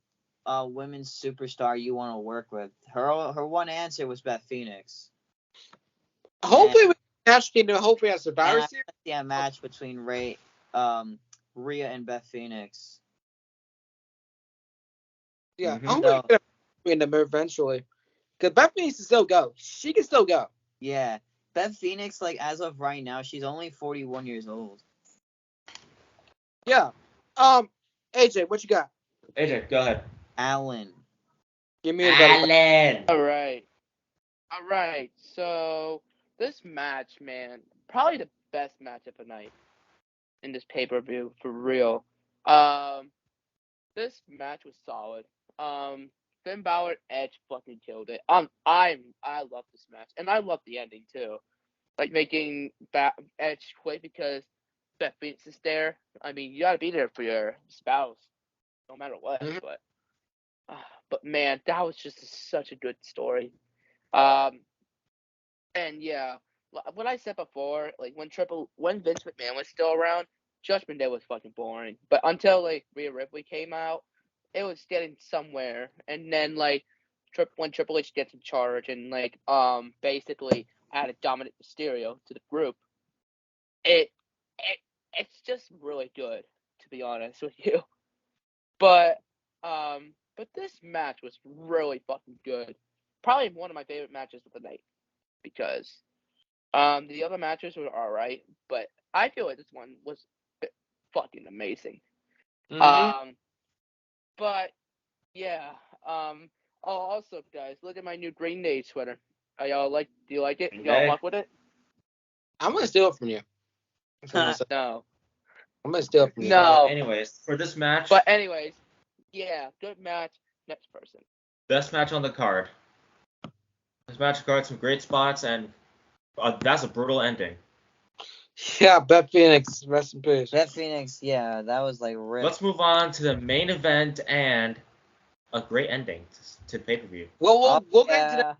superstar you want to work with?" Her one answer was Beth Phoenix. Hopefully, hopefully a Survivor Series. Yeah, a match between Rhea and Beth Phoenix. Yeah, I'm going to get them eventually. Because Beth Phoenix can still go. She can still go. Yeah. Beth Phoenix, like, as of right now, she's only 41 years old. Yeah. AJ, what you got? AJ, go ahead. Alan. Give me Alan. All right. So this match, man, probably the best match of the night in this pay-per-view for real. This match was solid. Finn Balor Edge fucking killed it. I love this match, and I love the ending too, like making Edge quit because Beth Phoenix is there. I mean, you gotta be there for your spouse, no matter what. Mm-hmm. But man, that was just such a good story. And yeah, what I said before, like when Vince McMahon was still around, Judgment Day was fucking boring. But until like Rhea Ripley came out, it was getting somewhere. And then like when Triple H gets in charge and like basically added Dominic Mysterio to the group, it's just really good, to be honest with you. But this match was really fucking good. Probably one of my favorite matches of the night because the other matches were alright, but I feel like this one was fucking amazing. Mhm. But yeah. Oh, also, guys, look at my new Green Day sweater. Do you like it? Y'all Hey. fuck with it? I'm gonna steal it from you. No. I'm gonna steal it from you. No. So, anyways, for this match, But anyways, yeah, good match. Next person. best match on the card. This match got some great spots, and that's a brutal ending. Yeah, Beth Phoenix, rest in peace. Beth Phoenix, yeah, that was like rip. Let's move on to the main event and a great ending to the pay-per-view. Well, we'll get yeah. into that.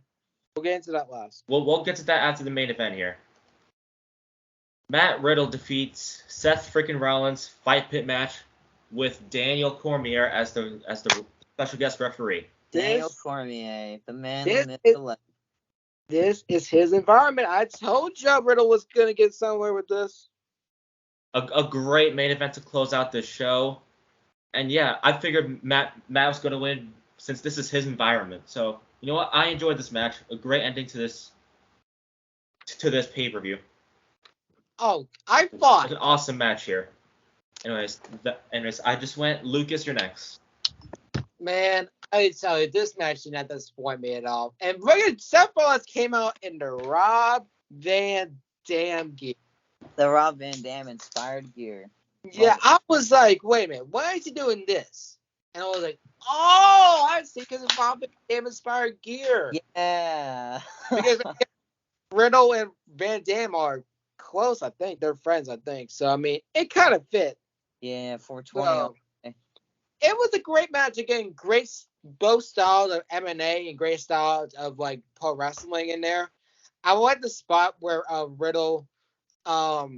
We'll get into that last. We'll get to that after the main event here. Matt Riddle defeats Seth freaking Rollins fight pit match with Daniel Cormier as the special guest referee. Daniel This- Cormier, the man, this the myth, is- the legend. This is his environment. I told you Riddle was gonna get somewhere with this. A great main event to close out this show. And yeah, I figured Matt was going to win since this is his environment. So, you know what? I enjoyed this match. A great ending to this pay-per-view. Oh, I It was fought. an awesome match here. Anyways, I just went. Lucas, you're next. Man, I tell you, this match did not disappoint me at all. And Seth Rollins came out in the Rob Van Dam gear. The Rob Van Dam inspired gear. Yeah, I was like, wait a minute, why is he doing this? And I was like, oh, I see, because it's Rob Van Dam inspired gear. Yeah. Because Riddle and Van Dam are close, I think. They're friends, I think. So, I mean, it kind of fit. Yeah, 420. So, it was a great match. Again, great both styles of M&A and great styles of like pro wrestling in there. I like the spot where Riddle got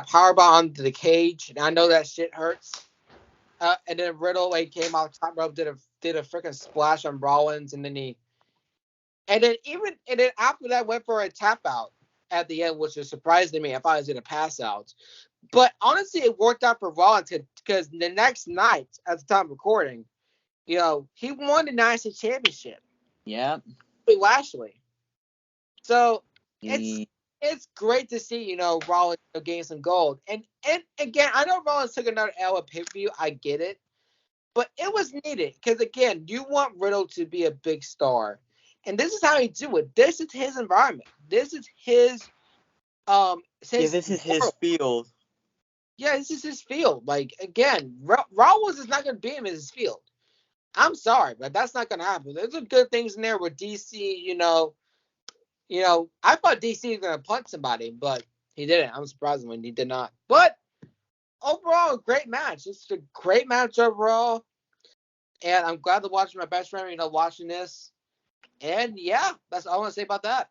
powerbombed onto the cage, and I know that shit hurts. And then Riddle like came off top rope, did a freaking splash on Rollins, and then after that went for a tap out at the end, which was surprising to me. I thought he was gonna pass out. But honestly, it worked out for Rollins because the next night, at the time of recording, he won the Dynasty Championship. Yeah. With Lashley. So He- it's great to see, Rollins gain some gold. And again, I know Rollins took another L at pay-per-view. I get it. But it was needed because, again, you want Riddle to be a big star. And this is how he do it. This is his environment. This is his this is his field. Yeah, this is his field. Like, again, Rollins is not going to beat him in his field. I'm sorry, but that's not going to happen. There's some good things in there with DC, I thought DC was going to punch somebody, but he didn't. I'm surprised when he did not. But overall, great match. It's a great match overall. And I'm glad to watch my best friend, watching this. And yeah, that's all I want to say about that.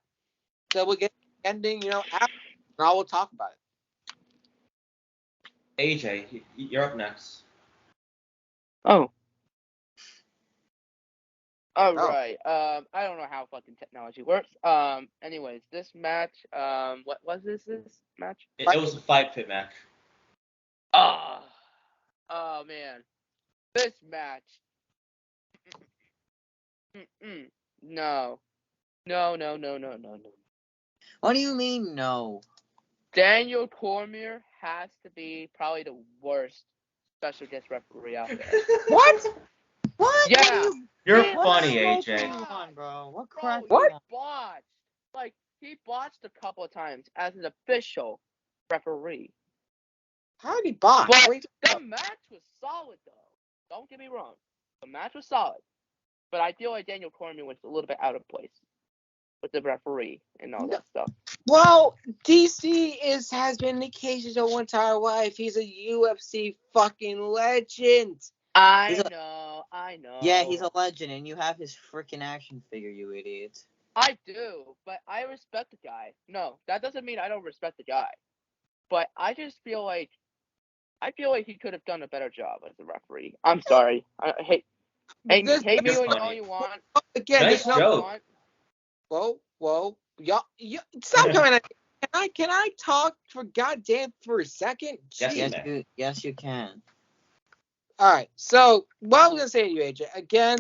So we'll get the ending, after, and I will talk about it. AJ, you're up next. Oh. All Oh. right. I don't know how fucking technology works. Anyways, this match. What was this match? It was a fight pit match. Oh man, this match. No. What do you mean, no? Daniel Cormier has to be probably the worst special guest referee out there. What? What? Yeah. You're Yeah, funny, What AJ. crap you on, bro? What Bro, crap? he you on? botched. Like, he botched a couple of times as an official referee. How did he botch? But the match was solid, though. Don't get me wrong. The match was solid. But I feel like Daniel Cormier was a little bit out of place with the referee and all that stuff. Well, DC has been the case his whole entire life. He's a UFC fucking legend. I know. Yeah, he's a legend, and you have his freaking action figure, you idiot. I do, but I respect the guy. No, that doesn't mean I don't respect the guy. But I just feel like he could have done a better job as a referee. I'm sorry. I hate me all you want. Again, Nice joke. Whoa, y'all, stop coming at me. Can I talk for goddamn for a second? Yes, Jeez. Yes, you can. All right. So what I was gonna say to you, AJ, again,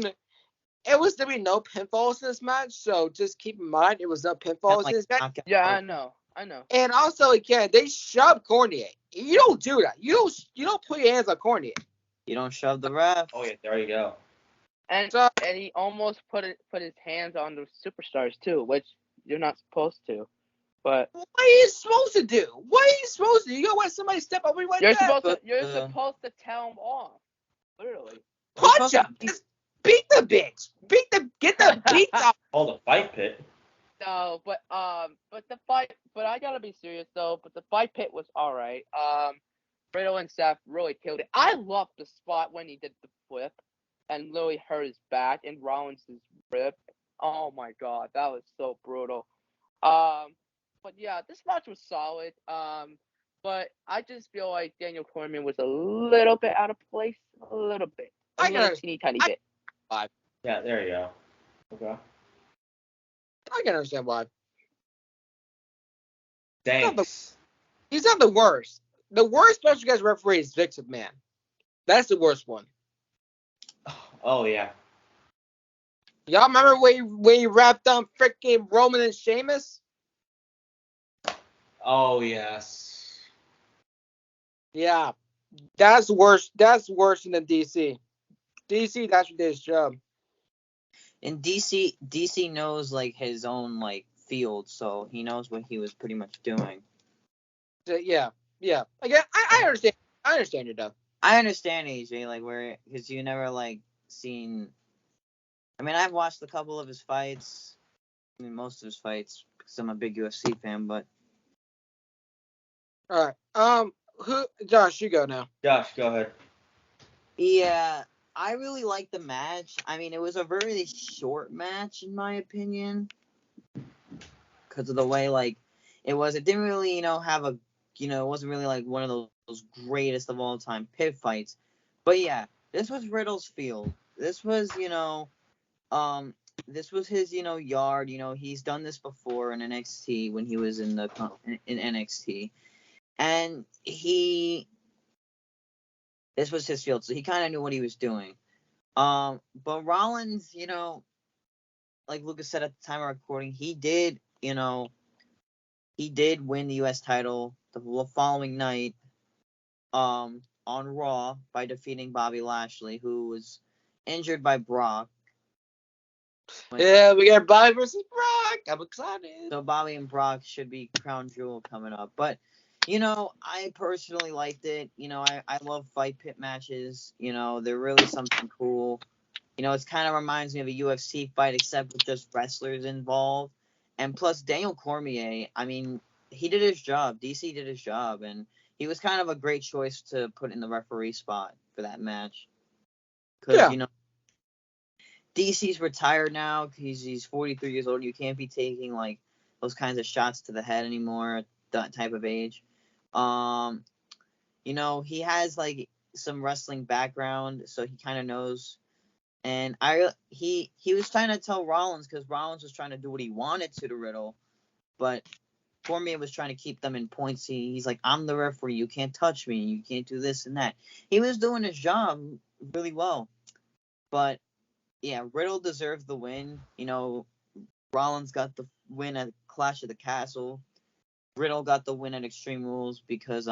it was to be no pinfalls in this match. So just keep in mind it was no pinfalls in this match. Yeah, I know. And also, again, they shoved Cormier. You don't do that. You don't put your hands on Cormier. You don't shove the ref. Oh yeah, there you go. And he almost put his hands on the superstars too, which you're not supposed to. But what are you supposed to do? What are you supposed to do? You gonna let somebody step over you like you're that? supposed to tell him off. Literally. Punch him. Just beat the bitch. Get the beats off. Oh, the fight pit. No, but the fight. But I gotta be serious though. But the fight pit was all right. Riddle and Seth really killed it. I loved the spot when he did the flip and literally hurt his back and Rollins' rib. Oh my god, that was so brutal. But yeah, this match was solid. But I just feel like Daniel Cormier was a little bit out of place. A little bit. Teeny tiny bit. Yeah, there you go. Okay. I can understand why. Thanks. He's not the worst. The worst special guest referee is Vince McMahon. That's the worst one. Oh yeah. Y'all remember when he wrapped on freaking Roman and Sheamus? Oh yes. Yeah, that's worse. That's worse than the DC. DC, that's what did his job. And DC knows like his own like field, so he knows what he was pretty much doing. So, yeah. Again, I understand. I understand your done. I understand AJ, like where because you never like seen. I mean, I've watched a couple of his fights. I mean, most of his fights because I'm a big UFC fan. But All right. Josh, you go now. Josh, go ahead. yeah, I really liked the match. I mean, it was a very short match in my opinion because of the way like it was. It didn't really have a it wasn't really like one of those greatest of all time pit fights. But yeah, this was Riddle's field. This was this was his yard. He's done this before in NXT when he was in NXT, and this was his field, so he kind of knew what he was doing. But Rollins, like Lucas said at the time of recording, he did win the U.S. title the following night, on Raw by defeating Bobby Lashley, who was injured by Brock. Yeah, we got Bobby versus Brock. I'm excited. So Bobby and Brock should be crown jewel coming up. But, I personally liked it. I love fight pit matches. They're really something cool. It kind of reminds me of a UFC fight, except with just wrestlers involved. And plus, Daniel Cormier, I mean, he did his job. DC did his job. And he was kind of a great choice to put in the referee spot for that match. Because, DC's retired now because he's 43 years old. You can't be taking like those kinds of shots to the head anymore at that type of age. He has like some wrestling background, so he kind of knows. And he was trying to tell Rollins because Rollins was trying to do what he wanted to Riddle, but Cormier was trying to keep them in points. He's like, I'm the referee. You can't touch me. You can't do this and that. He was doing his job really well, but. Yeah, Riddle deserved the win. Rollins got the win at Clash of the Castle. Riddle got the win at Extreme Rules because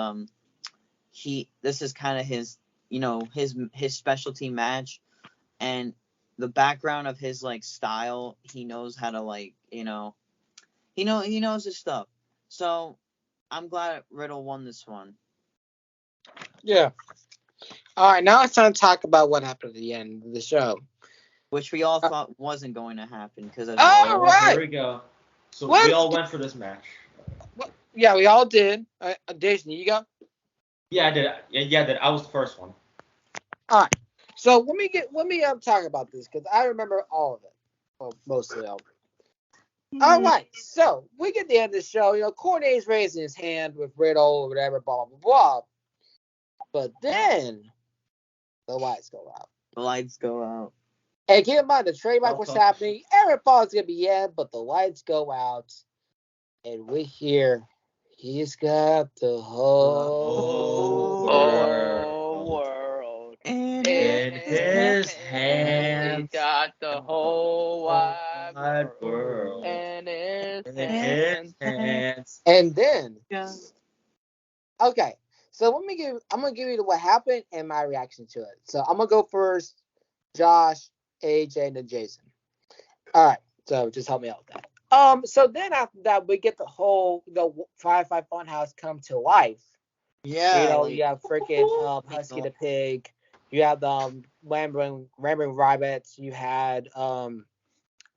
this is kind of his his specialty match, and the background of his like style, he knows how to like he knows his stuff. So I'm glad Riddle won this one. Yeah. All right, now it's time to talk about what happened at the end of the show. Which we all thought wasn't going to happen because of. All right. Here we go. So we all went for this match. Yeah, we all did. Jason, you go. Yeah, I did. Yeah, I did. I was the first one. All right. So let me talk about this because I remember all of it. Well, mostly all of it. All right. So we get to the end of the show. Cornet's raising his hand with Riddle or whatever, blah blah blah. But then the lights go out. The lights go out. And keep in mind, the trademark was happening. Everyone thought it was going to be but the lights go out. And we hear, he's got the whole world in his hands. He's got the whole wide world in his hands. And then, okay, So I'm gonna give you what happened and my reaction to it. So I'm gonna go first, Josh, AJ, and then Jason. All right. So just help me out with that. So then after that, we get the whole Firefly Funhouse come to life. Yeah, like, You have freaking Husky the Pig. You have the Rambling Rabbits. You had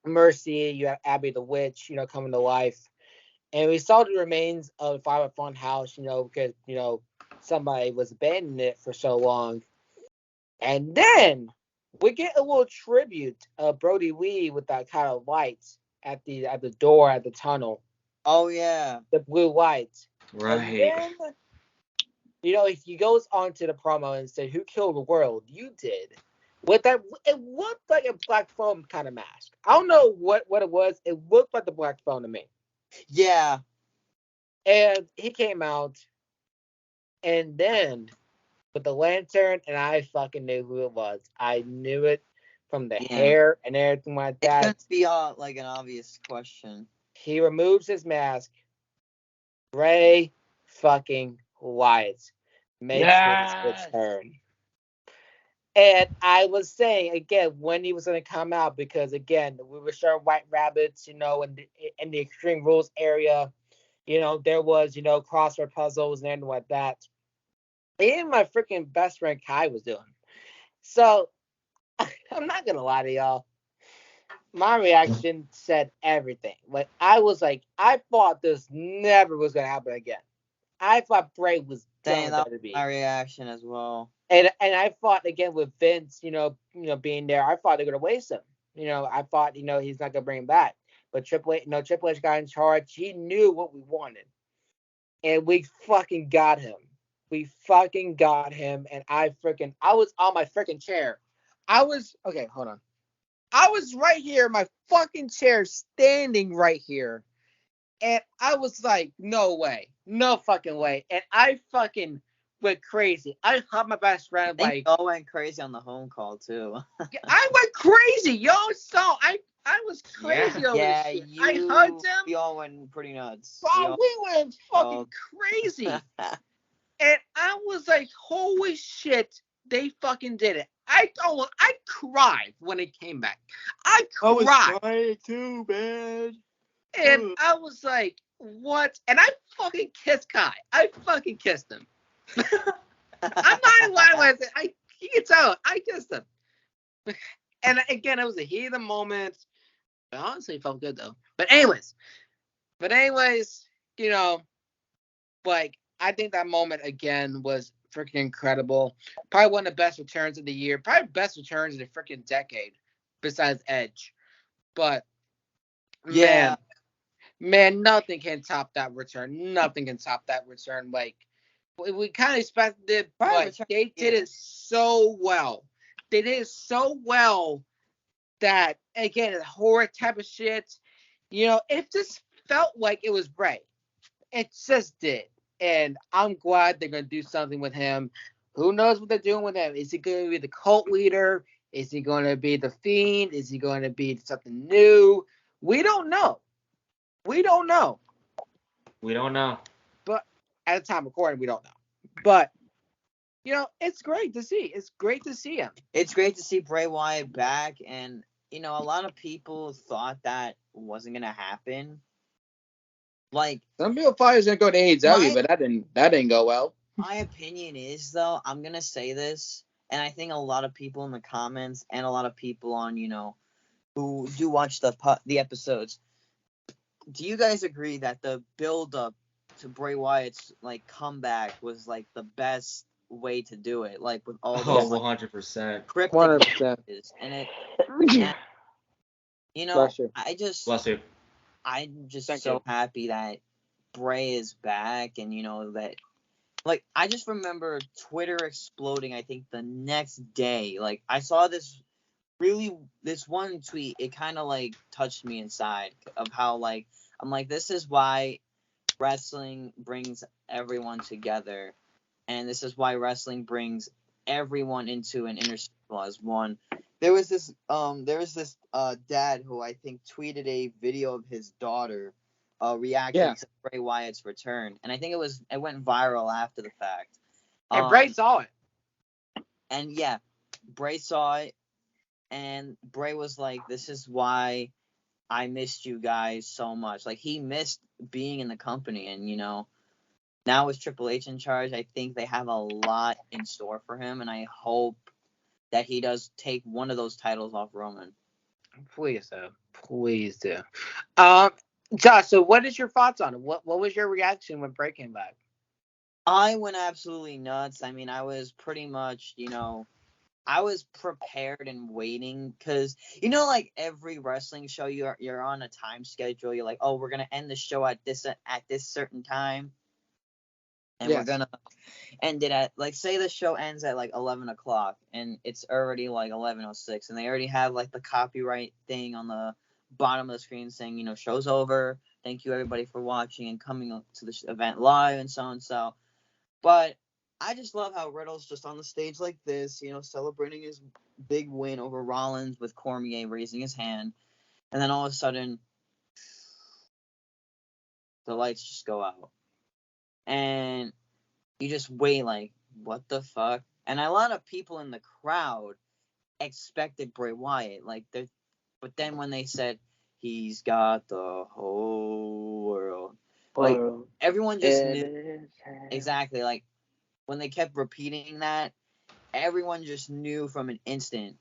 Mercy. You have Abby the Witch. Coming to life. And we saw the remains of Firefly Funhouse. Because somebody was abandoning it for so long. And then we get a little tribute of Brody Lee with that kind of lights at the door at the tunnel. Oh yeah, the blue lights. Right. And then, he goes on to the promo and said, "Who killed the world? You did." With that, it looked like a Black Phone kind of mask. I don't know what it was. It looked like the Black Phone to me. yeah. And he came out, and then with the lantern, and I fucking knew who it was. I knew it from the hair and everything like that. It could be like an obvious question. He removes his mask. Bray fucking Wyatt makes his return. And I was saying again when he was going to come out, because again we were showing White Rabbits, in the Extreme Rules area, there was crossword puzzles and everything like that. And my freaking best friend Kai was doing. So I'm not gonna lie to y'all. My reaction said everything. Like I was like, I thought this never was gonna happen again. I thought Bray was done with WWE. My reaction as well. And I thought again with Vince, being there, I thought they're gonna waste him. I thought, he's not gonna bring him back. But Triple H got in charge. He knew what we wanted, and we fucking got him. We fucking got him, and I was on my freaking chair. Okay, hold on. I was right here, my fucking chair, standing right here, and I was like, no way, no fucking way, and I fucking went crazy. I hugged my best friend. I think y'all went crazy on the home call too. I went crazy, y'all saw. I was crazy over this shit. I hugged him. Y'all went pretty nuts. Bro, we went fucking crazy. And I was like, holy shit, they fucking did it. I cried when it came back. I cried. I was crying too, man. And I was like, what? And I fucking kissed Kai. I fucking kissed him. I'm not lying when I say he can tell. I kissed him. And again, it was a heat of the moment. But honestly, it felt good though. But anyways, like I think that moment again was freaking incredible. Probably one of the best returns of the year. Probably best returns of the freaking decade, besides Edge. But man, nothing can top that return. Nothing can top that return. Like we kind of expected it, but they did it so well. They did it so well that again, the horror type of shit. It just felt like it was Bray. It just did. And I'm glad they're going to do something with him. Who knows what they're doing with him? Is he going to be the cult leader? Is he going to be the Fiend? Is he going to be something new? We don't know. But at the time of recording, we don't know. But, it's great to see. It's great to see him. It's great to see Bray Wyatt back. And, a lot of people thought that wasn't going to happen. Like, some people thought he was gonna go to AEW, but that didn't go well. My opinion is, though, I'm gonna say this, and I think a lot of people in the comments and a lot of people on, who do watch the episodes, do you guys agree that the build up to Bray Wyatt's comeback was the best way to do it? Like with all those 100%. cryptic 100%. And it, Bless you. Bless you. I'm just so happy that Bray is back, and that I just remember Twitter exploding. I think the next day, I saw this one tweet. It kind of touched me inside of how I'm like, this is why wrestling brings everyone together, and this is why wrestling brings everyone into an inner circle as one. There was this dad who I think tweeted a video of his daughter reacting to Bray Wyatt's return, and I think it went viral after the fact. And Bray saw it. And yeah, Bray saw it, and Bray was like, "This is why I missed you guys so much." Like, he missed being in the company, and now with Triple H in charge, I think they have a lot in store for him, and I hope that he does take one of those titles off Roman. Please do. Josh, so what is your thoughts on it? What was your reaction when Bray came back? I went absolutely nuts. I mean, I was pretty much, I was prepared and waiting because, like every wrestling show, you're on a time schedule. You're like, oh, we're gonna end the show at this certain time, and Yes. we're gonna end it at, like, say the show ends at like 11 o'clock, and it's already like 11:06, and they already have like the copyright thing on the bottom of the screen saying, show's over. Thank you everybody for watching and coming to this event live and so and so. But I just love how Riddle's just on the stage like this, celebrating his big win over Rollins with Cormier raising his hand. And then all of a sudden, the lights just go out. And you just wait like, what the fuck? And a lot of people in the crowd expected Bray Wyatt. But then when they said, he's got the whole world. Like, everyone just knew. Exactly. Like, when they kept repeating that, everyone just knew from an instant.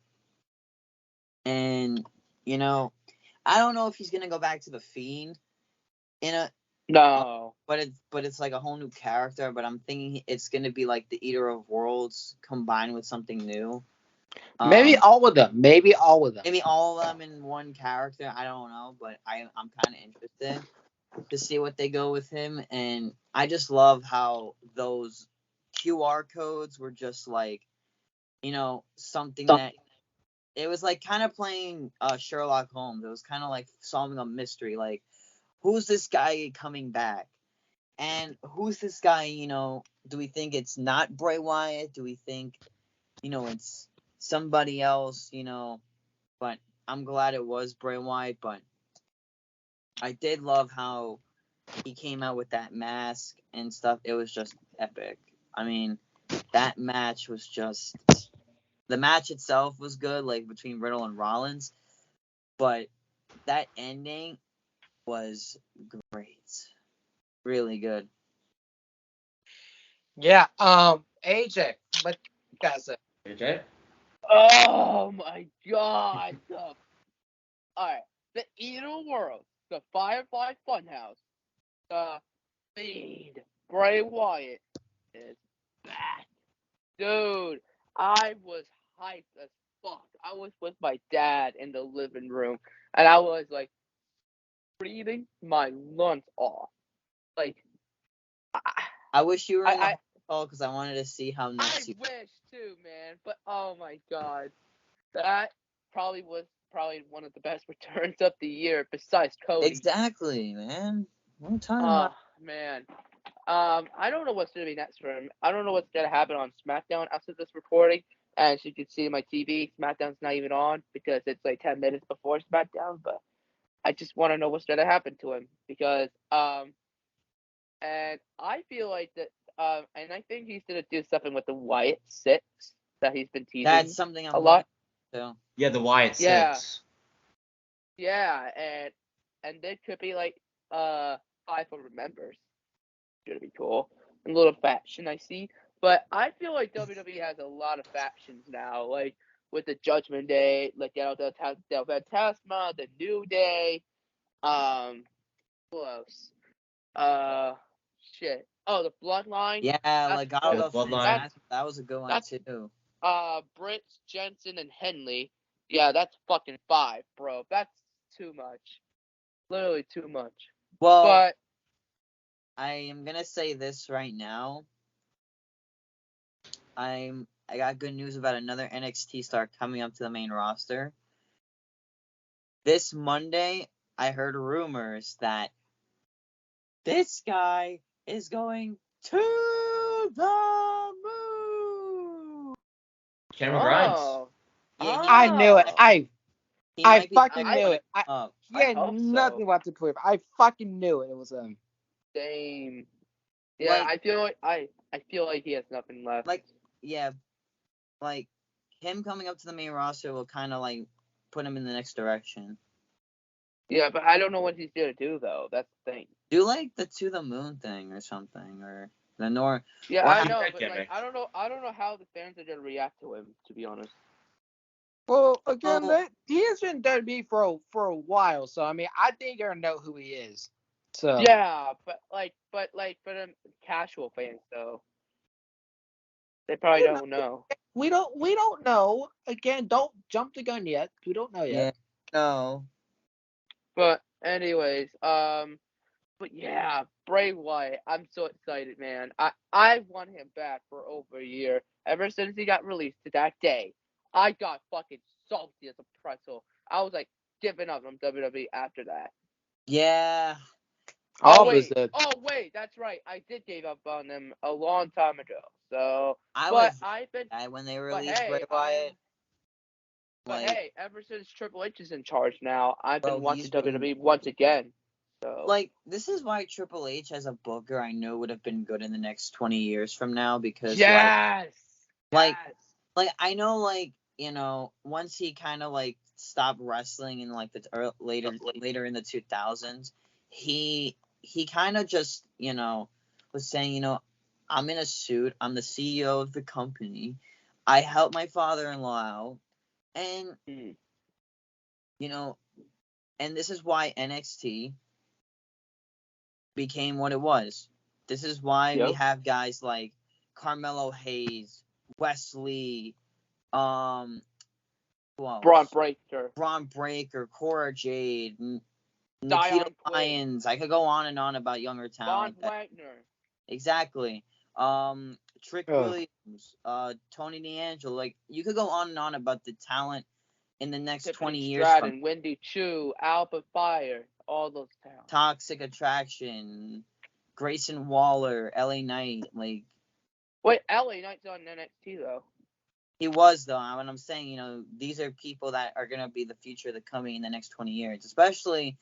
And, I don't know if he's going to go back to the Fiend No. But it's like a whole new character, but I'm thinking it's going to be like the Eater of Worlds combined with something new. Maybe all of them. Maybe all of them. Maybe all of them in one character. I don't know, but I'm kind of interested to see what they go with him. And I just love how those QR codes were just like, something that it was like kind of playing Sherlock Holmes. It was kind of like solving a mystery. Like, who's this guy coming back? And who's this guy, do we think it's not Bray Wyatt? Do we think, it's somebody else, But I'm glad it was Bray Wyatt. But I did love how he came out with that mask and stuff. It was just epic. I mean, that match was just... The match itself was good, like, between Riddle and Rollins. But that ending was great. Really good. Yeah. AJ, what you guys say? AJ? Oh my god. Alright. The Eater World, the Firefly Funhouse, the Fiend, Bray Wyatt is back. Dude, I was hyped as fuck. I was with my dad in the living room, and I was like breathing my lungs off. Like, I wish you were in the I hall because I wanted to see how nuts you... wish too, man. But oh my god, that probably was one of the best returns of the year besides Cody. Exactly, man. What are you talking about? Man. I don't know what's gonna be next for him. I don't know what's gonna happen on SmackDown after this recording. As you can see on my TV, SmackDown's not even on because it's like 10 minutes before SmackDown. But I just want to know what's gonna happen to him because and I feel like that and I think he's gonna do something with the Wyatt Six that he's been teasing. That's something I'm a lot. So. Yeah, the Wyatt Six. Yeah, and there could be like 500 members. Gonna be cool. A little faction I see, but I feel like WWE has a lot of factions now, like with the Judgment Day, like Del Fantasma, the New Day, who else? Shit. Oh, the Bloodline. Yeah, like out of Bloodline. that was a good one too. Britt, Jensen, and Henley. Yeah, that's fucking 5, bro. That's too much. Literally too much. Well, But I am gonna say this right now. I got good news about another NXT star coming up to the main roster. This Monday, I heard rumors that this guy is going to the moon. Cameron Grimes. Yeah, I knew it. I fucking I knew it. He had hope nothing so. left to prove. I fucking knew it. It was him. Same. Yeah, Like- I feel like I feel like he has nothing left. Yeah, like him coming up to the main roster will kind of like put him in the next direction. Yeah, but I don't know what he's gonna do though. That's the thing. Do like the to the moon thing or something, or the North. Yeah, Or I have know, that but like gimmick. I don't know how the fans are gonna react to him. To be honest. Well, again, Oh. he has been WWE for a while, so I mean, I think they're gonna know who he is. So Yeah, but for the casual fans though, they probably don't know. we don't know. Again, don't jump the gun yet. We don't know Yeah, yet. no. But anyways, but yeah, Bray Wyatt, I'm so excited, man. I want him back for over a year. Ever since he got released to that day, I got fucking salty as a pretzel. I was like giving up on WWE after that. Yeah. All Oh of us wait, did. that's right. I did give up on them a long time ago. So, I but was I've been, when they but released Bray hey, Wyatt. but Like, hey, ever since Triple H is in charge now, I've Bro, been watching he's been- WWE once again. So, like this is why Triple H as a booker I know would have been good in the next 20 years from now because yes, like yes. I know once he kind of like stopped wrestling in like the later in the 2000s, he kind of just was saying I'm in a suit, I'm the CEO of the company, I helped my father-in-law out, and and this is why NXT became what it was. This is why we Yep. have guys like Carmelo Hayes, Wesley, who else? Braun Breaker, Cora Jade, Nikita Dion Quinn. Lyons. I could go on and on about younger Von talent. Wagner. Exactly. Trick Williams, Tony D'Angelo. Like you could go on and on about the talent in the next Tiffany 20 years Stratton, from Wendy Chu, Alba Fire, all those talents. Toxic Attraction, Grayson Waller, LA Knight. Like Wait, LA Knight's on NXT though. he was though. When I'm saying, these are people that are gonna be the future of the company in the next 20 years, especially,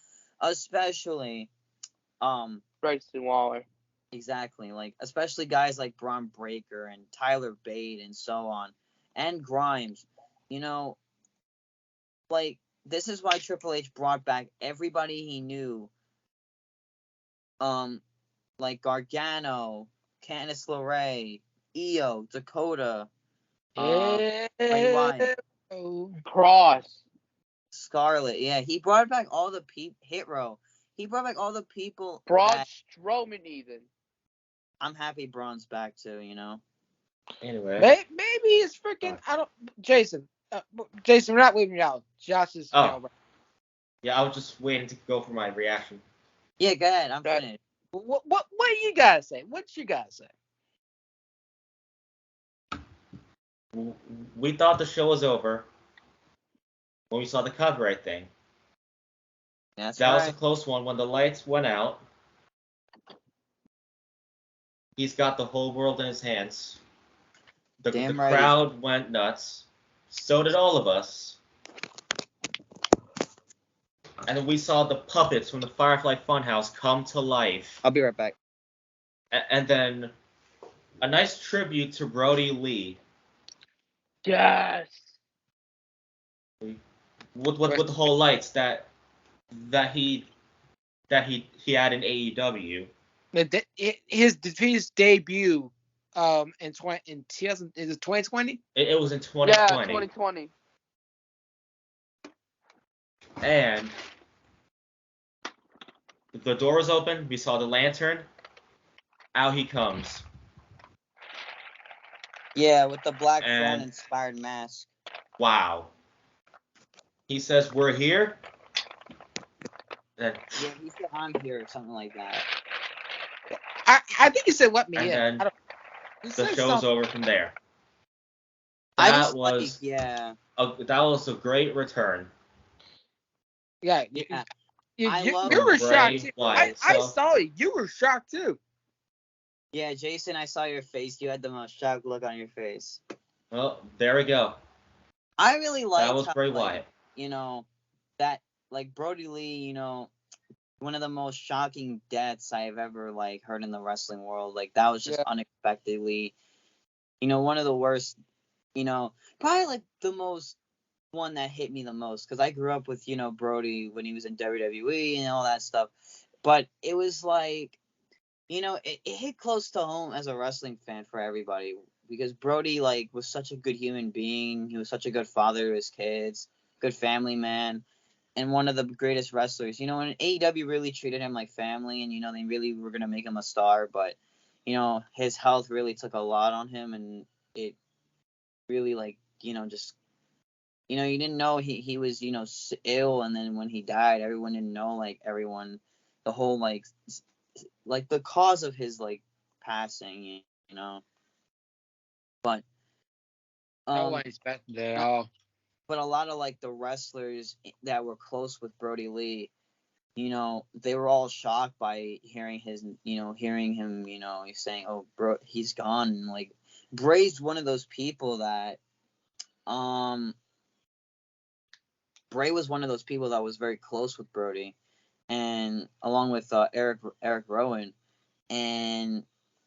Grayson Waller. exactly, like especially guys like Braun Breaker and Tyler Bate and so on, and Grimes. Like this is why Triple H brought back everybody he knew. Like Gargano, Candice LeRae, Io, Dakota, Bray Wyatt, Cross. Scarlett. Yeah, he brought back all the Hit Row. He brought back all the people. Braun Strowman even. I'm happy Braun's back too. Anyway. Maybe it's freaking. I don't. Jason, we're not leaving you out. Josh is. Oh. Yeah, I was just waiting to go for my reaction. Yeah, go ahead. I'm finished. What do you guys say? What you guys say? We thought the show was over when we saw the copyright thing. That was a close one. When the lights went out, he's got the whole world in his hands. The crowd went nuts. So did all of us. And then we saw the puppets from the Firefly Funhouse come to life. I'll be right back. And then a nice tribute to Brody Lee. Yes. With the whole lights that he had in AEW. His debut in 2000 is it 2020? It was in 2020. Yeah, 2020. And the door was open. We saw the lantern. Out he comes. Yeah, with the Black Phone inspired mask. Wow. He says, "We're here." Yeah, he said, "I'm here," or something like that. I think he said, "Let me in." And then the show's over from there. That was a great return. Yeah. You were shocked too. I saw it. You were shocked too. Yeah, Jason, I saw your face. You had the most shocked look on your face. Well, there we go. I really liked that was Bray Wyatt. That like Brody Lee, one of the most shocking deaths I've ever like heard in the wrestling world. Like that was just unexpectedly, one of the worst. Probably like the most one that hit me the most because I grew up with Brody when he was in WWE and all that stuff, but it was like it hit close to home as a wrestling fan for everybody because Brody like was such a good human being. He was such a good father to his kids, good family man, and one of the greatest wrestlers. And AEW really treated him like family, and they really were gonna make him a star, but his health really took a lot on him, and it really like just you didn't know he was ill, and then when he died, everyone didn't know the whole like the cause of his like passing, but no one expected it at all. but a lot of like the wrestlers that were close with Brody Lee, they were all shocked by hearing hearing him, he's saying, oh, bro, he's gone. And, like, Bray's one of those people that, Bray was one of those people that was very close with Brody, and along with Eric Rowan, and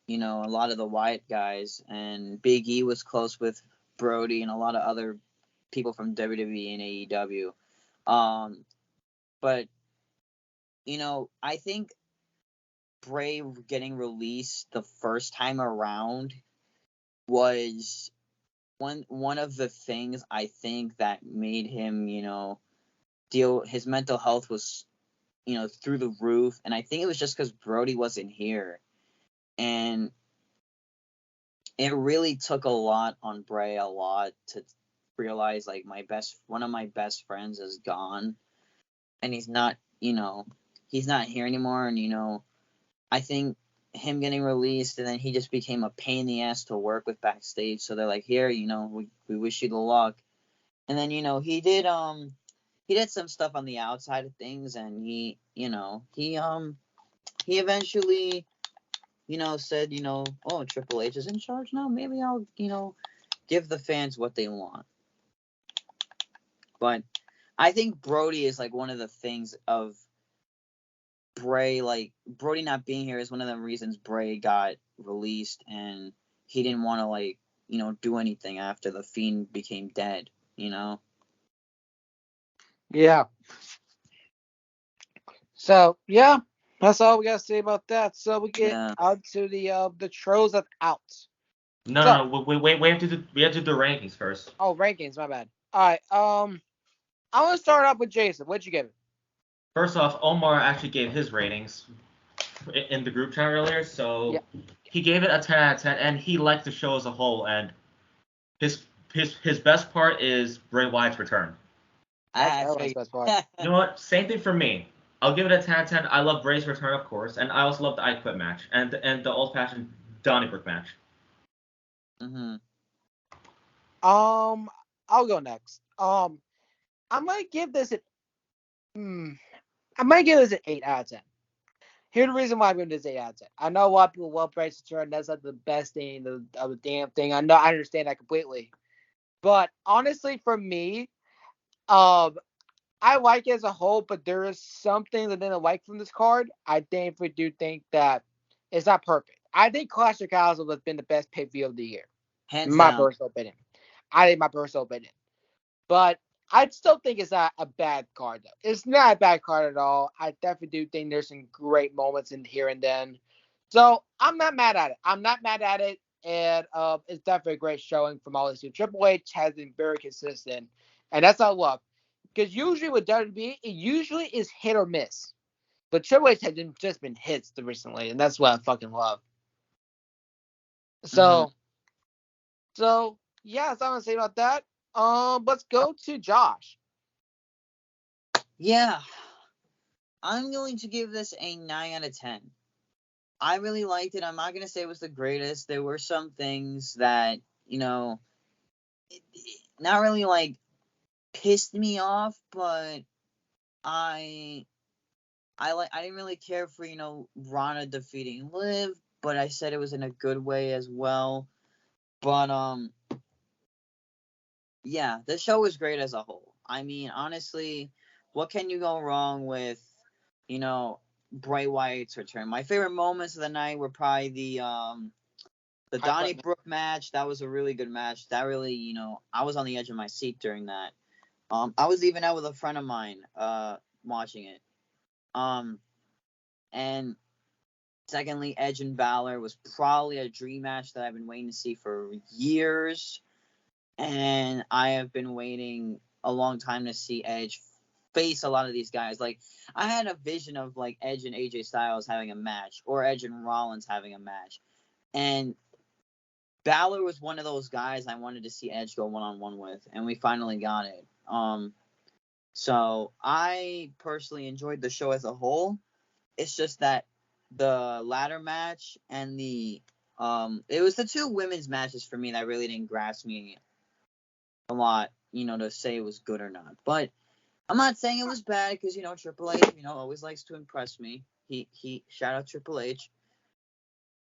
a lot of the Wyatt guys, and Big E was close with Brody, and a lot of other people from WWE and AEW. But I think Bray getting released the first time around was one of the things I think that made him, his mental health was, through the roof. And I think it was just because Brody wasn't here. And it really took a lot on Bray, to realize like one of my best friends is gone. And he's not here anymore. And, I think him getting released, and then he just became a pain in the ass to work with backstage. So they're like, here, we wish you the luck. And then, he did some stuff on the outside of things, and he eventually, said, oh, Triple H is in charge now. Maybe I'll, give the fans what they want. But I think Brody is like one of the things of Bray, like Brody not being here is one of the reasons Bray got released, and he didn't want to do anything after the Fiend became dead. Yeah. So yeah, that's all we got to say about that. So we get out to the Trolls of Out. No, we have to do the rankings first. Oh, rankings, my bad. All right. I want to start off with Jason. What'd you give it? First off, Omar actually gave his ratings in the group chat earlier, so he gave it a 10 out of 10, and he liked the show as a whole, and his best part is Bray Wyatt's return. That's best part. You know what? Same thing for me. I'll give it a 10 out of 10. I love Bray's return, of course, and I also love the I Quit match and the old-fashioned Donnybrook match. Mm-hmm. I'll go next. I might give this an 8 out of 10. Here's the reason why I'm giving this 8 out of 10. I know a lot of people love Bryce return. That's like the best thing of the damn thing. I understand that completely. But honestly, for me, I like it as a whole, but there is something that I didn't like from this card. I do think that it's not perfect. I think Clash of Castle has been the best pay-per-view of the year. Hands down. Personal opinion. My personal opinion. But I still think it's not a bad card, though. It's not a bad card at all. I definitely do think there's some great moments in here and then. So I'm not mad at it. And it's definitely a great showing from all these two. Triple H has been very consistent, and that's what I love. Because usually with WWE, it usually is hit or miss. But Triple H has just been hits recently, and that's what I fucking love. So yeah, that's all I'm gonna say about that. Let's go to Josh. Yeah, I'm going to give this a 9 out of 10. I really liked it. I'm not gonna say it was the greatest. There were some things that not really like pissed me off, but I didn't really care for Rana defeating Liv, but I said it was in a good way as well. But yeah, the show was great as a whole. I mean, honestly, what can you go wrong with Bray Wyatt's return. My favorite moments of the night were probably the Donnybrook match. That was a really good match. That really, I was on the edge of my seat during that. I was even out with a friend of mine watching it. And secondly, Edge and Balor was probably a dream match that I've been waiting to see for years. And I have been waiting a long time to see Edge face a lot of these guys. Like, I had a vision of, like, Edge and AJ Styles having a match, or Edge and Rollins having a match. And Balor was one of those guys I wanted to see Edge go one-on-one with, and we finally got it. So I personally enjoyed the show as a whole. It's just that the ladder match and it was the two women's matches for me that really didn't grasp me a lot, to say it was good or not. But I'm not saying it was bad because, Triple H, always likes to impress me. He shout out Triple H.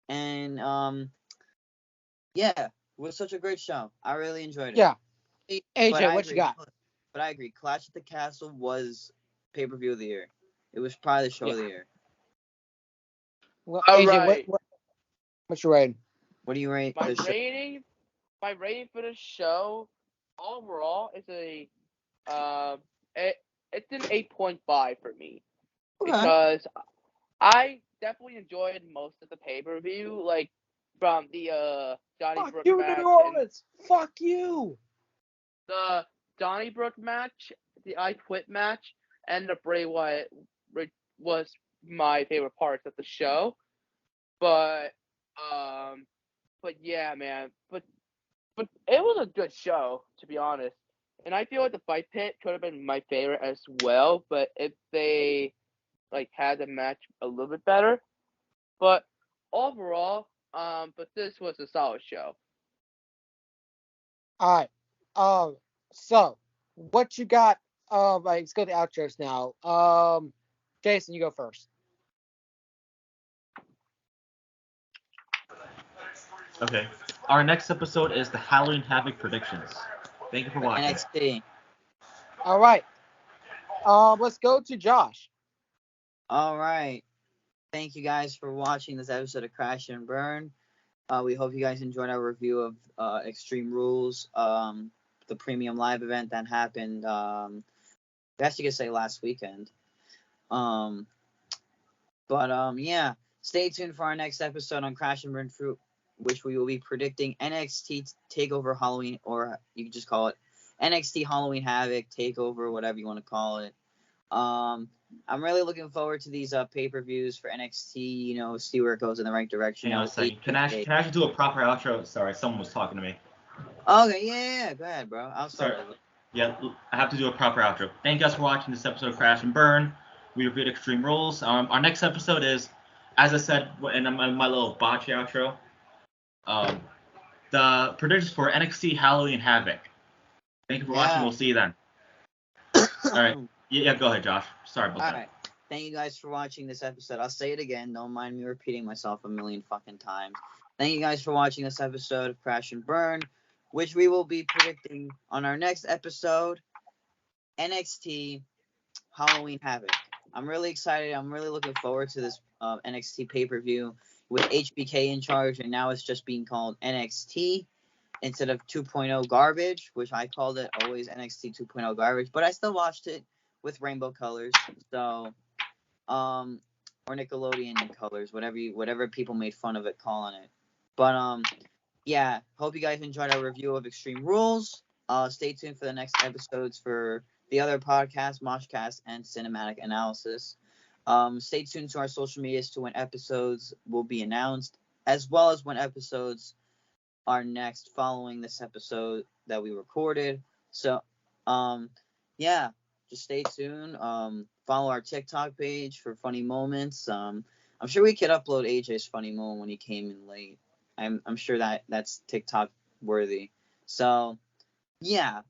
And, yeah, it was such a great show. I really enjoyed it. Yeah. But AJ, what you got? But I agree. Clash at the Castle was pay-per-view of the year. It was probably the show of the year. Well, All AJ, right. what's your rating? What do you rate My the show? rating for the show overall is it's an 8.5 for me. Okay. Because I definitely enjoyed most of the pay-per-view, like from the Donnybrook match. Fuck you. The Donnybrook match, the I Quit match, and the Bray Wyatt was my favorite parts of the show. But yeah, man. But it was a good show, to be honest. And I feel like the Fight Pit could have been my favorite as well, but if they had the match a little bit better. But overall, but this was a solid show. All right. So what you got? Let's go to the outros now. Jason, you go first. Okay. Our next episode is the Halloween Havoc predictions. Thank you for watching. NXT. All right. Let's go to Josh. All right. Thank you guys for watching this episode of Crash and Burn. We hope you guys enjoyed our review of Extreme Rules, the premium live event that happened, I guess you could say last weekend. Yeah. Stay tuned for our next episode on Crash and Burn Fruit, which we will be predicting NXT TakeOver Halloween, or you can just call it NXT Halloween Havoc, TakeOver, whatever you want to call it. I'm really looking forward to these pay-per-views for NXT, see where it goes in the right direction. Hang on a second. Can I actually do a proper outro? Sorry, someone was talking to me. Okay, yeah, go ahead, bro. I'll start. Yeah, I have to do a proper outro. Thank you guys for watching this episode of Crash and Burn. We reviewed Extreme Rules. Our next episode is, as I said in my little botchy outro, the predictions for NXT Halloween Havoc. Thank you for watching. We'll see you then. All right. Yeah, go ahead, Josh. Sorry about that. All right. Thank you guys for watching this episode. I'll say it again. Don't mind me repeating myself a million fucking times. Thank you guys for watching this episode of Crash and Burn, which we will be predicting on our next episode, NXT Halloween Havoc. I'm really excited. I'm really looking forward to this NXT pay-per-view with HBK in charge, and now it's just being called NXT instead of 2.0 Garbage, which I called it always NXT 2.0 Garbage, but I still watched it with rainbow colors, so or Nickelodeon colors, whatever people made fun of it calling it. But yeah, hope you guys enjoyed our review of Extreme Rules. Stay tuned for the next episodes for the other podcasts, Moshcast and Cinematic Analysis. Stay tuned to our social medias to when episodes will be announced, as well as when episodes are next following this episode that we recorded. So yeah, just stay tuned. Follow our TikTok page for funny moments. I'm sure we could upload AJ's funny moment when he came in late. I'm sure that's TikTok worthy. So yeah,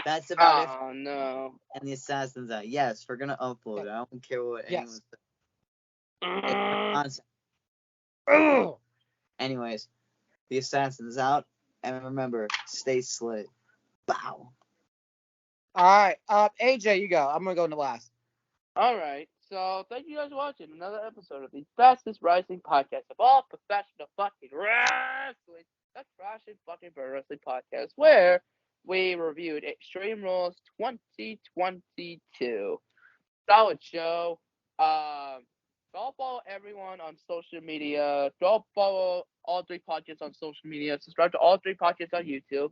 that's about it. Oh no. And the Assassin's out. Yes, we're gonna upload it. I don't care what anyone says. Anyways, the Assassin's out, and remember, stay slit. Bow. All right. AJ, you go. I'm gonna go in the last. All right. So thank you guys for watching another episode of the fastest rising podcast of all professional fucking wrestling. That's Crash and fucking Burn Wrestling Podcast, where we reviewed Extreme Rules 2022. Solid show. Go follow everyone on social media. Go follow all three podcasts on social media. Subscribe to all three podcasts on YouTube.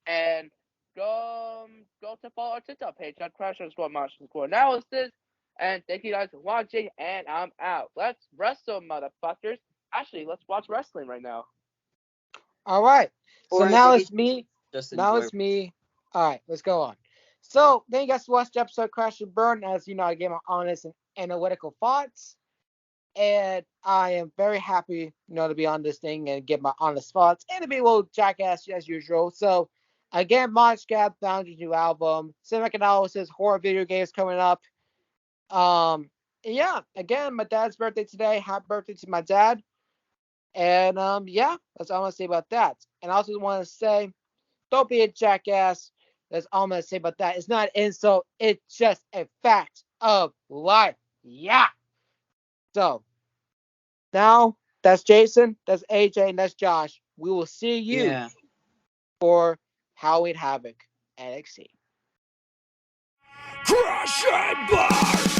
And go to follow our TikTok page at Crash_Martial Analysis. And thank you guys for watching, and I'm out. Let's wrestle, motherfuckers. Actually, let's watch wrestling right now. All right. So Or now they it's me. just Now enjoy. it's me. All right, let's go on. So thank you guys for watching the episode Crash and Burn. As you know, I gave my honest and analytical thoughts. And I am very happy, to be on this thing and give my honest thoughts and to be a little jackass as usual. So, again, Mod Scab found his new album, Cinematic Analysis, horror video games coming up. Yeah, again, my dad's birthday today. Happy birthday to my dad. And yeah, that's all I'm gonna say about that. And I also want to say, don't be a jackass. That's all I'm gonna say about that. It's not an insult. It's just a fact of life. Yeah. So now that's Jason, that's AJ, and that's Josh. We will see you for Halloween Havoc NXT. Crash and burn!